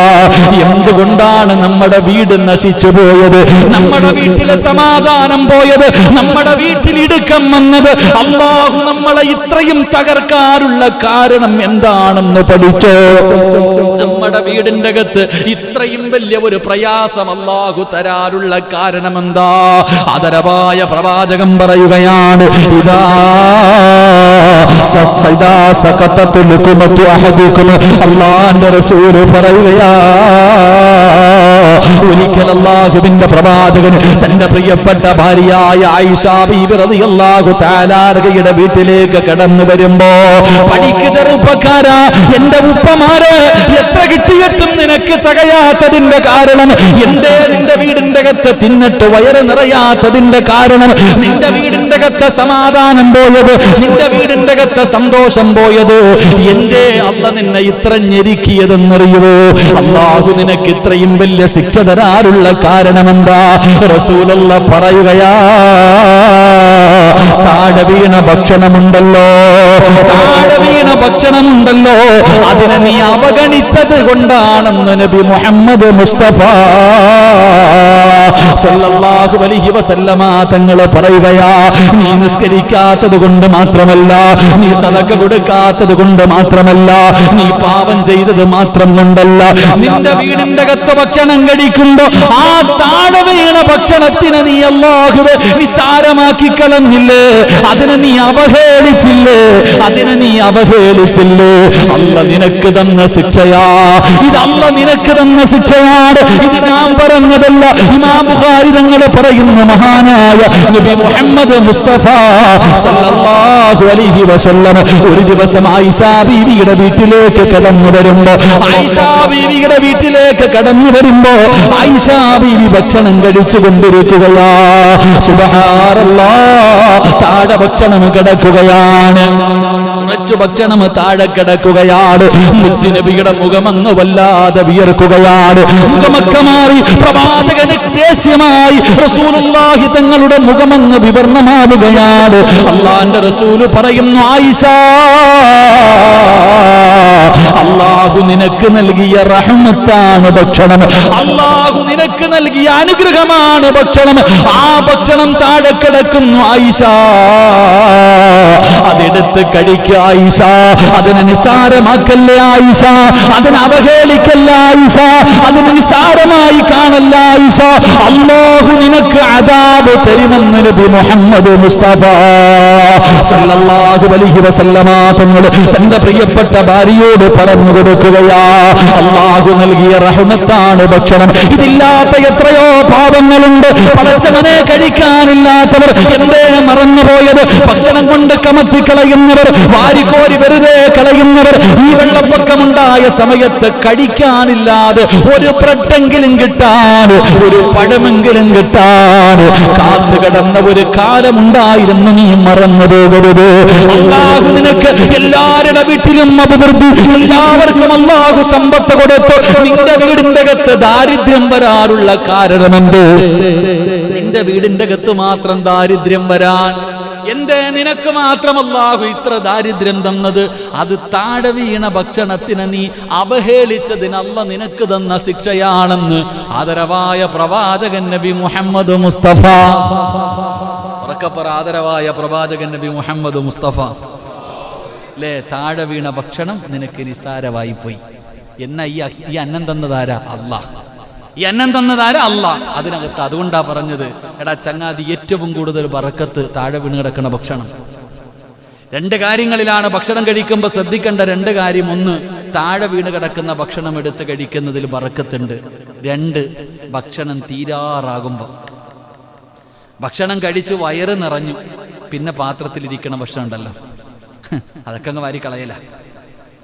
S2: എന്തുകൊണ്ടാണ് നമ്മുടെ വീട് നശിച്ചു പോയത്, നമ്മുടെ വീട്ടിലെ സമാധാനം പോയത്, നമ്മുടെ വീട്ടിൽ ഇടുക്കം വന്നത്? അല്ലാഹു നമ്മളെ ഇത്രയും തകർക്കാനുള്ള കാരണം എന്താണെന്ന് പഠിച്ചോ? നമ്മുടെ വീടിന്റെ അകത്ത് ഇത്രയും വലിയ ഒരു പ്രയാസം അല്ലാഹു തരാനുള്ള കാരണം എന്താ? ആദരവായ പ്രവാചകൻ പറയുകയാണ്, ഇദാ സഖതത്തുൽ ലുഖമതു അഹദികും. അല്ലാഹുവിന്റെ റസൂൽ പറയുകയാ, ഒരിക്കൽ അല്ലാഹുവിന്റെ പ്രവാചകൻ തന്റെ പ്രിയപ്പെട്ട ഭാര്യയായ ആയിഷ ബീബി റളിയല്ലാഹു തആല അൻഹയുടെ വീട്ടിലേക്ക് കടന്നു വരുമ്പോ, പഠിക്ക് ചെറുപ്പക്കാരാ, എന്റെ ഉപ്പമാരെ എത്ര കിട്ടിയിട്ടും നിനക്ക് തികയാത്തതിന്റെ കാരണം എന്തേ? നിന്റെ വീടിന്റെ അകത്ത് തിന്നിട്ട് വയറ് നിറയാത്തതിന്റെ കാരണം, നിന്റെ വീടിന്റെ അകത്ത് സമാധാനം പോയത്, നിന്റെ വീടിന്റെ അകത്ത് സന്തോഷം പോയത് എന്തേ? അല്ലാഹ് നിന്നെ ഇത്ര ഞെരുക്കിയതെന്നറിയുവോ? അല്ലാഹു നിനക്ക് ഇത്രയും വലിയ ശിക്ഷ തരാറുള്ള കാരണമെന്താ? റസൂലുള്ളാഹി പറയുകയാ, താഴെ വീണ ഭക്ഷണമുണ്ടല്ലോ, താഴെ വീണ ഭക്ഷണമുണ്ടല്ലോ, അതിനെ നീ അവഗണിച്ചത് കൊണ്ടാണെന്ന് നബി മുഹമ്മദ് മുസ്തഫ സല്ലല്ലാഹു അലൈഹി വസല്ലമ തങ്ങൾ പറയുകയാ. നീ നിസ്കരിക്കാത്തത് കൊണ്ട് മാത്രമല്ല, നീ സദഖ കൊടുക്കാത്തത് കൊണ്ട് മാത്രമല്ല, നീ പാപം ചെയ്തത് മാത്രം കൊണ്ടല്ല, നിന്റെ വീടിന്റെ അകത്ത് ഭക്ഷണം കഴിക്കുമ്പോ ആ താഴെ വീണ ഭക്ഷണത്തിനെ നീ അല്ലാഹുവേ നിസാരമാക്കി കളഞ്ഞില്ലേ, അതിനെ നീ അവഹേളിച്ചില്ലേ, അതിനെ നീ അവഹേളിച്ചില്ലേ? അല്ലാഹ് നിനക്ക് തന്ന ശിക്ഷയാ ഇത്, അല്ലാഹ് നിനക്ക് തന്ന ശിക്ഷയാണ് ഇത്. ഞാൻ പറഞ്ഞതല്ല, ഇമാം ബുഖാരി തങ്ങൾ പറയുന്ന മഹാനായ നബി മുഹമ്മദ് മുസ്തഫ സല്ലല്ലാഹു അലൈഹി വസല്ലം ഒരു ദിവസം ആയിഷ ബീവിയുടെ വീട്ടിലേക്ക് കടന്നു വരുമ്പോ, ആയിഷ ബീവിയുടെ വീട്ടിലേക്ക് കടന്നു വരുമ്പോ ആയിഷ ബീവി ഭക്ഷണം കഴിച്ചു കൊണ്ടിരിക്കുകയാ. സുബ്ഹാനല്ലാഹ്, താഴെ ഭക്ഷണം കിടക്കുകയാണ്, കുറച്ചു ഭക്ഷണം താഴെ കിടക്കുകയാണ്. മുത്തുനബിയുടെ മുഖമങ്ങ് വല്ലാതെ വിയർക്കുകയാണ്. മുഖമൊക്കെ മാറി, പ്രവാചകന് ദേഷ്യമായി, റസൂലുള്ളാഹി തങ്ങളുടെ മുഖമങ്ങ് വിവർണമാവുകയാണ്. അല്ലാഹുവിന്റെ റസൂല് പറയുന്നു, ആയിഷ, അല്ലാഹു നിനക്ക് നൽകിയ റഹ്മത്താണ് ഭക്ഷണം, അല്ലാഹു നിനക്ക് നൽകിയ അനുഗ്രഹമാണ് ഭക്ഷണം. ആ ഭക്ഷണം താഴെ കിടക്കുന്നു ആയിഷ, അതെടുത്ത് കഴിക്കുക ആയിഷ, അതിനെ നിസാരമാക്കല്ലേ ആയിഷ, അതിനെ അവഹേളിക്കല്ല ആയിഷ, അതിനെ നിസാരമായി കാണല്ല ആയിഷ. അല്ലാഹു നിനക്ക് അദാബ് തരുമെന്ന് നബി മുഹമ്മദ് മുസ്തഫ സല്ലല്ലാഹു അലൈഹി വസല്ലമ തങ്ങൾ തന്റെ പ്രിയപ്പെട്ട ഭാര്യയോട് പറഞ്ഞു കൊടുക്കുകയാ. അല്ലാഹു നൽകിയ റഹ്മത്താണ് ഭക്ഷണം. ഇതില്ലാത്ത എത്രയോ പാപങ്ങളുണ്ട്. പടച്ച പടച്ചവനെ കഴിക്കാനില്ലാത്തവർ, എന്തേ മറന്നുപോയത്? ഭക്ഷണം കൊണ്ട് കമത്തിക്കളയുന്നവർ, വാരിക്കോരി വെറുതെ കളയുന്നവർ, ഈ വെള്ളപ്പൊക്കമുണ്ടായ സമയത്ത് കഴിക്കാനില്ലാതെ ഒരു ബ്രെഡെങ്കിലും കിട്ടാൻ, ഒരു പഴമെങ്കിലും കിട്ടാൻ കാത്തുകിടന്ന ഒരു കാലമുണ്ടായിരുന്നു. നീ മറന്നു പോകരുത്. അല്ലാഹു നിനക്ക് എല്ലാവരുടെ വീട്ടിലും അഭിവൃദ്ധി, എല്ലാവർക്കും അല്ലാഹു സമ്പത്ത് കൊടുത്തു. നിന്റെ വീടിന്റെ അകത്ത് ദാരിദ്ര്യം വരാനുള്ള കാരണമെന്ത്? നിന്റെ വീടിന്റെ അകത്ത് മാത്രം ദാരിദ്ര്യം വരാൻ എന്തേ നിനക്ക് മാത്രം അല്ലാഹു ഇത്ര ദാരിദ്ര്യം തന്നത്? അത് താഴെ വീണ ഭക്ഷണത്തിന് നീ അവഹേളിച്ചതിന് അല്ലാഹു നിനക്ക് തന്ന ശിക്ഷയാണെന്ന് ആദരവായ പ്രവാചകൻ നബി മുഹമ്മദ് മുസ്തഫ, ഉറക്കപ്പറ, ആദരവായ പ്രവാചകൻ നബി മുഹമ്മദ് മുസ്തഫ അല്ലേ? താഴെ വീണ ഭക്ഷണം നിനക്ക് നിസാരമായി പോയി. എന്നാ ഈ അന്നം തന്നതാരാ? അല്ലാഹ്. ഈ അന്നം തന്നതാരാ? അല്ലാഹ്. അതിനകത്ത് അതുകൊണ്ടാ പറഞ്ഞത്, എടാ ചങ്ങാതി, ഏറ്റവും കൂടുതൽ ബറക്കത്ത് താഴെ വീണ് കിടക്കുന്ന ഭക്ഷണം. രണ്ട് കാര്യങ്ങളിലാണ് ഭക്ഷണം കഴിക്കുമ്പോൾ ശ്രദ്ധിക്കേണ്ട രണ്ട് കാര്യം. ഒന്ന്, താഴെ വീണ് കിടക്കുന്ന ഭക്ഷണം എടുത്ത് കഴിക്കുന്നതിൽ ബറക്കത്തുണ്ട്. രണ്ട്, ഭക്ഷണം തീരാറാകുമ്പോൾ, ഭക്ഷണം കഴിച്ച് വയറ് നിറഞ്ഞു, പിന്നെ പാത്രത്തിലിരിക്കണ ഭക്ഷണം ഉണ്ടല്ലോ, അതൊക്കെ അങ്ങ് വാരിക്കളയല,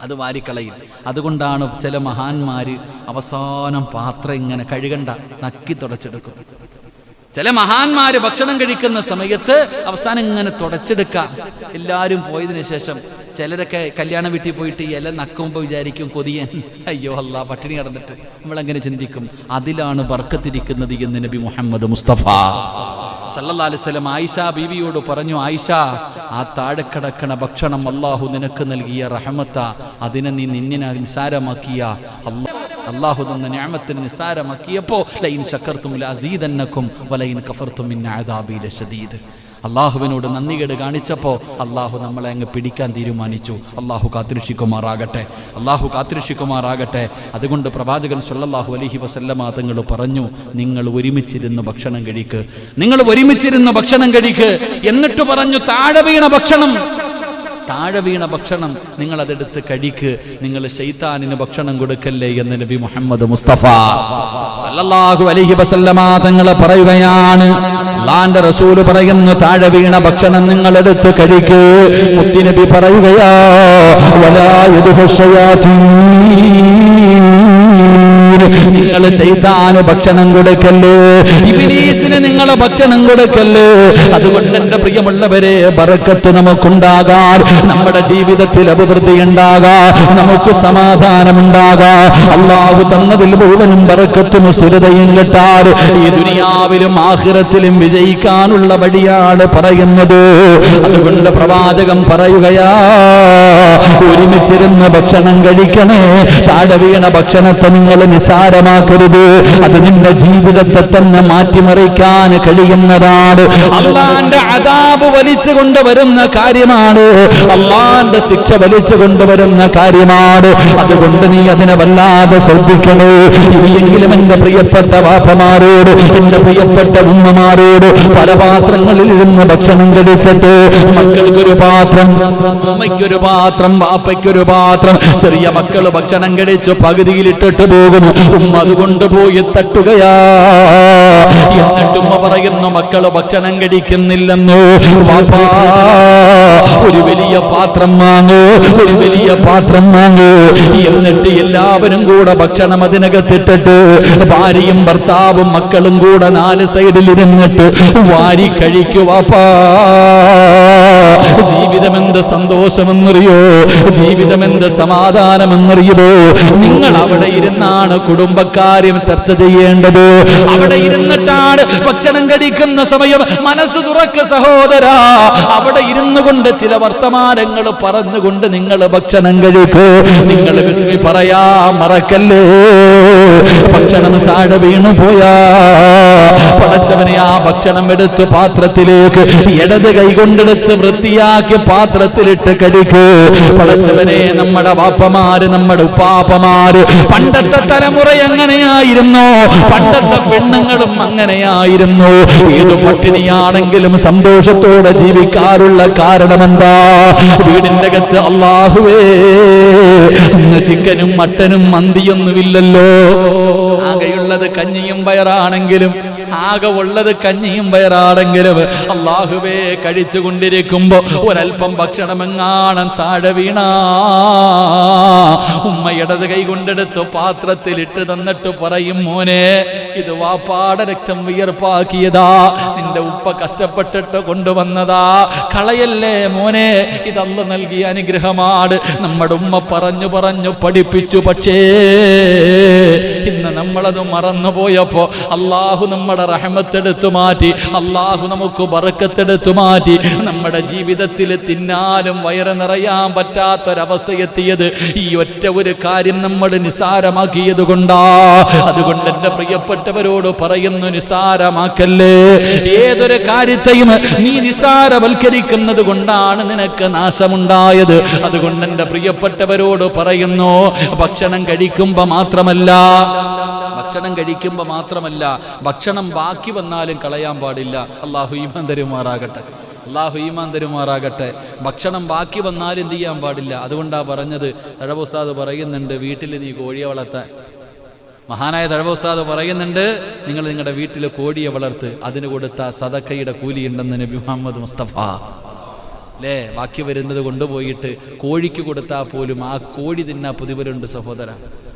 S2: അത് വാരിക്കളയും. അതുകൊണ്ടാണ് ചില മഹാന്മാര് അവസാനം പാത്രം ഇങ്ങനെ കഴുകണ്ട, നക്കി തുടച്ചെടുക്കും. ചില മഹാന്മാര് ഭക്ഷണം കഴിക്കുന്ന സമയത്ത് അവസാനം ഇങ്ങനെ തുടച്ചെടുക്കാം. എല്ലാവരും പോയതിനു ശേഷം ചിലരൊക്കെ കല്യാണ വീട്ടിൽ പോയിട്ട് ഇല നക്കുമ്പോൾ വിചാരിക്കും കൊതിയൻ, അയ്യോ അല്ലാ പട്ടിണി കിടന്നിട്ട്. നമ്മളെങ്ങനെ ചിന്തിക്കും? അതിലാണ് ബർക്കത്തിരിക്കുന്നത് എന്ന് നബി മുഹമ്മദ് മുസ്തഫ സല്ലല്ലാഹു അലൈഹി വസല്ലം ആയിഷ ബീവിയോട് പറഞ്ഞു, ആയിഷ, ആ താഴെ കിടക്കണ ഭക്ഷണം അല്ലാഹു നിനക്ക് നൽകിയ റഹ്മത്ത, അതിനെ നീ നിസാരമാക്കിയ അല്ലാഹു തന്ന നിഅമത്തിനെ നിസാരമാക്കിയപ്പോൾ ലൈൻ ശക്കർതും ലഅസീദന്നകും വലൈൻ കഫർതും മിൻ അദാബി ലശദീദ്. അള്ളാഹുവിനോട് നന്ദികേട് കാണിച്ചപ്പോൾ അള്ളാഹു നമ്മളെ അങ്ങ് പിടിക്കാൻ തീരുമാനിച്ചു. അള്ളാഹു കാത്തിരക്ഷിക്കുമാറാകട്ടെ, അള്ളാഹു കാത്തിരക്ഷിക്കുമാറാകട്ടെ. അതുകൊണ്ട് പ്രവാചകൻ സല്ലല്ലാഹു അലൈഹി വസല്ലമ തങ്ങൾ പറഞ്ഞു, നിങ്ങൾ ഒരുമിച്ചിരുന്ന് ഭക്ഷണം കഴിക്ക്, നിങ്ങൾ ഒരുമിച്ചിരുന്ന് ഭക്ഷണം കഴിക്ക്. എന്നിട്ട് പറഞ്ഞു, താഴെ വീണ ഭക്ഷണം നിങ്ങൾ അതെടുത്ത് കഴിക്ക്, നിങ്ങൾ ശൈത്താനിന് ഭക്ഷണം കൊടുക്കല്ലേ എന്ന് നബി മുഹമ്മദ് മുസ്തഫ സല്ലല്ലാഹു അലൈഹി വസല്ലമ തങ്ങൾ പറയുകയാണ്. അല്ലാഹുവിന്റെ റസൂൽ പറയുന്നു, താഴെ വീണ ഭക്ഷണം നിങ്ങൾ എടുത്ത് കഴിക്ക്. മുത്തുനബി പറയുകയാ, വലാ നിങ്ങൾ ശൈത്താന് ഭക്ഷണം കൊടുക്കല്ലേ, ഇബ്ലീസിന് നിങ്ങൾ ഭക്ഷണം കൊടുക്കല്ലേ. അതുകൊണ്ട് എന്റെ പ്രിയമുള്ളവരെ, ബറക്കത്ത് നമുക്കുണ്ടാകാൻ, നമ്മുടെ ജീവിതത്തിൽ അഭിവൃദ്ധി ഉണ്ടാകാൻ, നമുക്ക് സമാധാനമുണ്ടാകാൻ, അല്ലാഹു തന്നതിൽ മുഴുവനും ബറക്കത്തും സ്ഥിരതയും കിട്ടാൻ ഈ ദുനിയാവിലും ആഖിറത്തിലും വിജയിക്കാനുള്ള വഴിയാണ് പറയുന്നത്. അതുകൊണ്ട് പ്രവാചകൻ പറയുകയാ, ഒരുമിച്ചിരുന്ന് ഭക്ഷണം കഴിക്കണേ. താഴെ വീണ ഭക്ഷണത്തെ നിങ്ങൾ നിസാരമാക്കരുത്. അത് നിന്റെ ജീവിതത്തെ തന്നെ മാറ്റിമറിക്കാൻ കഴിയുന്നതാണ്. അല്ലാഹുവിന്റെ അദാബ് വലിച്ചു കൊണ്ടുവരുന്ന കാര്യമാണ്, അല്ലാഹുവിന്റെ ശിക്ഷ വലിച്ചു കൊണ്ടുവരുന്ന കാര്യമാണ്. അതുകൊണ്ട് നീ അതിനെ വല്ലാതെ ശ്രദ്ധിക്കണേ. ഇനിയെങ്കിലും എന്റെ പ്രിയപ്പെട്ട വാപ്പമാരോട്, എന്റെ പ്രിയപ്പെട്ട ഉമ്മമാരോട്, പല പാത്രങ്ങളിൽ ഇരുന്ന് ഭക്ഷണം കഴിച്ചിട്ട് മക്കൾക്കൊരു പാത്രം, അമ്മയ്ക്കൊരു പാത്രം, വാപ്പയ്ക്കൊരു പാത്രം, ചെറിയ മക്കൾ ഭക്ഷണം കഴിച്ചു പകുതിയിലിട്ടിട്ട് പോകുന്നു. ഉമ്മ അതുകൊണ്ട് പോയി തട്ടുകയാ. എന്നിട്ട് ഉമ്മ പറയുന്നു, മക്കള് ഭക്ഷണം കഴിക്കുന്നില്ലെന്നോ. വാപ്പാ, ഒരു വലിയ പാത്രം വാങ്ങൂ, ഒരു വലിയ പാത്രം വാങ്ങൂ. എന്നിട്ട് എല്ലാവരും കൂടെ ഭക്ഷണം അതിനകത്തിട്ടിട്ട് ഭാര്യയും ഭർത്താവും മക്കളും കൂടെ 4 സൈഡിൽ ഇരുന്നിട്ട് വാരി കഴിക്കൂ. വാപ്പാ, ജീവിതമെന്ത് സന്തോഷമെന്നറിയോ, ജീവിതമെന്ത് സമാധാനമെന്നറിയുമോ? നിങ്ങൾ അവിടെ ഇരുന്നാണ് കുടുംബക്കാര്യം ചർച്ച ചെയ്യേണ്ടത്. അവിടെ ഇരുന്നിട്ടാണ് ഭക്ഷണം കഴിക്കുന്ന സമയം മനസ്സ് തുറക്ക് സഹോദരാ. അവിടെ ഇരുന്നു കൊണ്ട് ചില വർത്തമാനങ്ങൾ പറഞ്ഞുകൊണ്ട് നിങ്ങൾ ഭക്ഷണം കഴിക്കൂ. നിങ്ങൾ ബിസ്മി പറയാ മറക്കല്ലേ. ഭക്ഷണം താഴെ വീണു പോയാ പടച്ചവനെ ആ ഭക്ഷണം എടുത്ത് പാത്രത്തിലേക്ക് ഇടത് കൈകൊണ്ടെടുത്ത് വൃത്തിയാക്കി പാത്രത്തിലിട്ട് കഴിക്കൂ. പടച്ചവനെ, നമ്മുടെ വാപ്പമാര്, നമ്മുടെ ഉപ്പാപ്പമാര്, പണ്ടത്തെ തലമുറ എങ്ങനെയായിരുന്നു, പണ്ടത്തെ പെണ്ണുങ്ങളും അങ്ങനെയായിരുന്നു. ഏത് പട്ടിണിയാണെങ്കിലും സന്തോഷത്തോടെ ജീവിക്കാറുള്ള കാരണമെന്താ? വീടിന്റെ അകത്ത് അല്ലാഹുവേ ഇന്ന് ചിക്കനും മട്ടനും മന്തിയൊന്നുമില്ലല്ലോ, ആകെയുള്ളത് കഞ്ഞിയും പയറാണെങ്കിലും ആകെ ഉള്ളത് കഞ്ഞിയും പയറാണെങ്കിലും അല്ലാഹുവേ കഴിച്ചുകൊണ്ടിരിക്കുമ്പോ ഒരൽപ്പം ഭക്ഷണമെങ്ങാണം താഴെ വീണ ഉമ്മ ഇടത് കൈ കൊണ്ടെടുത്ത് പാത്രത്തിലിട്ട് തന്നിട്ട് പറയും, മോനെ ഇത് വാപ്പാടെ രക്തം വിയർപ്പാക്കിയതാ, നിന്റെ ഉപ്പ കഷ്ടപ്പെട്ടിട്ട് കൊണ്ടുവന്നതാ, കളയല്ലേ മോനെ, ഇതല്ല നൽകിയ അനുഗ്രഹമാണ്. നമ്മുടെ ഉമ്മ പറഞ്ഞു പറഞ്ഞു പഠിപ്പിച്ചു. പക്ഷേ ഇന്ന് നമ്മളത് മറന്നുപോയപ്പോ അള്ളാഹു നമ്മുടെ റഹ്മത്തെടുത്തു മാറ്റി, അള്ളാഹു നമുക്ക് ബറക്കത്തെടുത്തു മാറ്റി. നമ്മുടെ ജീവിതത്തിൽ തിന്നാലും വയറ് നിറയാൻ പറ്റാത്തൊരവസ്ഥ എത്തിയത് ഈ ഒറ്റ ഒരു കാര്യം നമ്മൾ നിസാരമാക്കിയത് കൊണ്ടാ. അതുകൊണ്ട് എന്റെ പ്രിയപ്പെട്ടവരോട് പറയുന്നു, നിസാരമാക്കല്ലേ. ഏതൊരു കാര്യത്തെയും നീ നിസാരവൽക്കരിക്കുന്നത് കൊണ്ടാണ് നിനക്ക് നാശമുണ്ടായത്. അതുകൊണ്ട് എന്റെ പ്രിയപ്പെട്ടവരോട് പറയുന്നു, ഭക്ഷണം കഴിക്കുമ്പോ മാത്രമല്ല, ഭക്ഷണം ബാക്കി വന്നാലും കളയാൻ പാടില്ല. അല്ലാഹു ഈമാൻ തരുമാറാകട്ടെ, അല്ലാഹു ഈമാൻ തരുമാറാകട്ടെ. ഭക്ഷണം ബാക്കി വന്നാലും എന്ത് ചെയ്യാൻ പാടില്ല. അതുകൊണ്ടാ പറഞ്ഞത്, തഴവ ഉസ്താദ് പറയുന്നുണ്ട്, വീട്ടിൽ നീ കോഴിയെ വളർത്താൻ. മഹാനായ തഴവ ഉസ്താദ് പറയുന്നുണ്ട്, നിങ്ങൾ നിങ്ങളുടെ വീട്ടിൽ കോഴിയെ വളർത്ത്, അതിന് കൊടുത്ത സദക്കയുടെ കൂലിയുണ്ടെന്ന് നബി മുഹമ്മദ് മുസ്തഫ അല്ലേ. ബാക്കി വരുന്നത് കൊണ്ടുപോയിട്ട് കോഴിക്ക് കൊടുത്താൽ പോലും ആ കോഴി തിന്നാ പ്രതിഫലമുണ്ട് സഹോദര.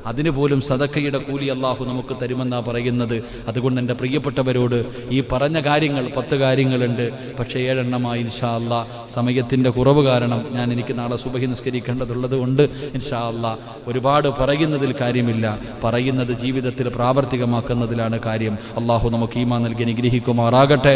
S2: അതിന് പോലും സദക്കയുടെ കൂലി അല്ലാഹു നമുക്ക് തരുമെന്നാ പറയുന്നത്. അതുകൊണ്ട് എൻ്റെ പ്രിയപ്പെട്ടവരോട് ഈ പറഞ്ഞ കാര്യങ്ങൾ 10 കാര്യങ്ങളുണ്ട്, പക്ഷേ 7 എണ്ണമായി ഇൻഷാ അല്ലാഹ്. സമയത്തിൻ്റെ കുറവ് കാരണം എനിക്ക് നാളെ സുബഹി നിസ്കരിക്കേണ്ടതുള്ളത് കൊണ്ട് ഇൻഷാ അല്ലാഹ് ഒരുപാട് പറയുന്നതിൽ കാര്യമില്ല, പറയുന്നത് ജീവിതത്തിൽ പ്രാവർത്തികമാക്കുന്നതിലാണ് കാര്യം. അല്ലാഹു നമുക്ക് ഈമാൻ നൽകി അനുഗ്രഹിക്കുമാറാകട്ടെ.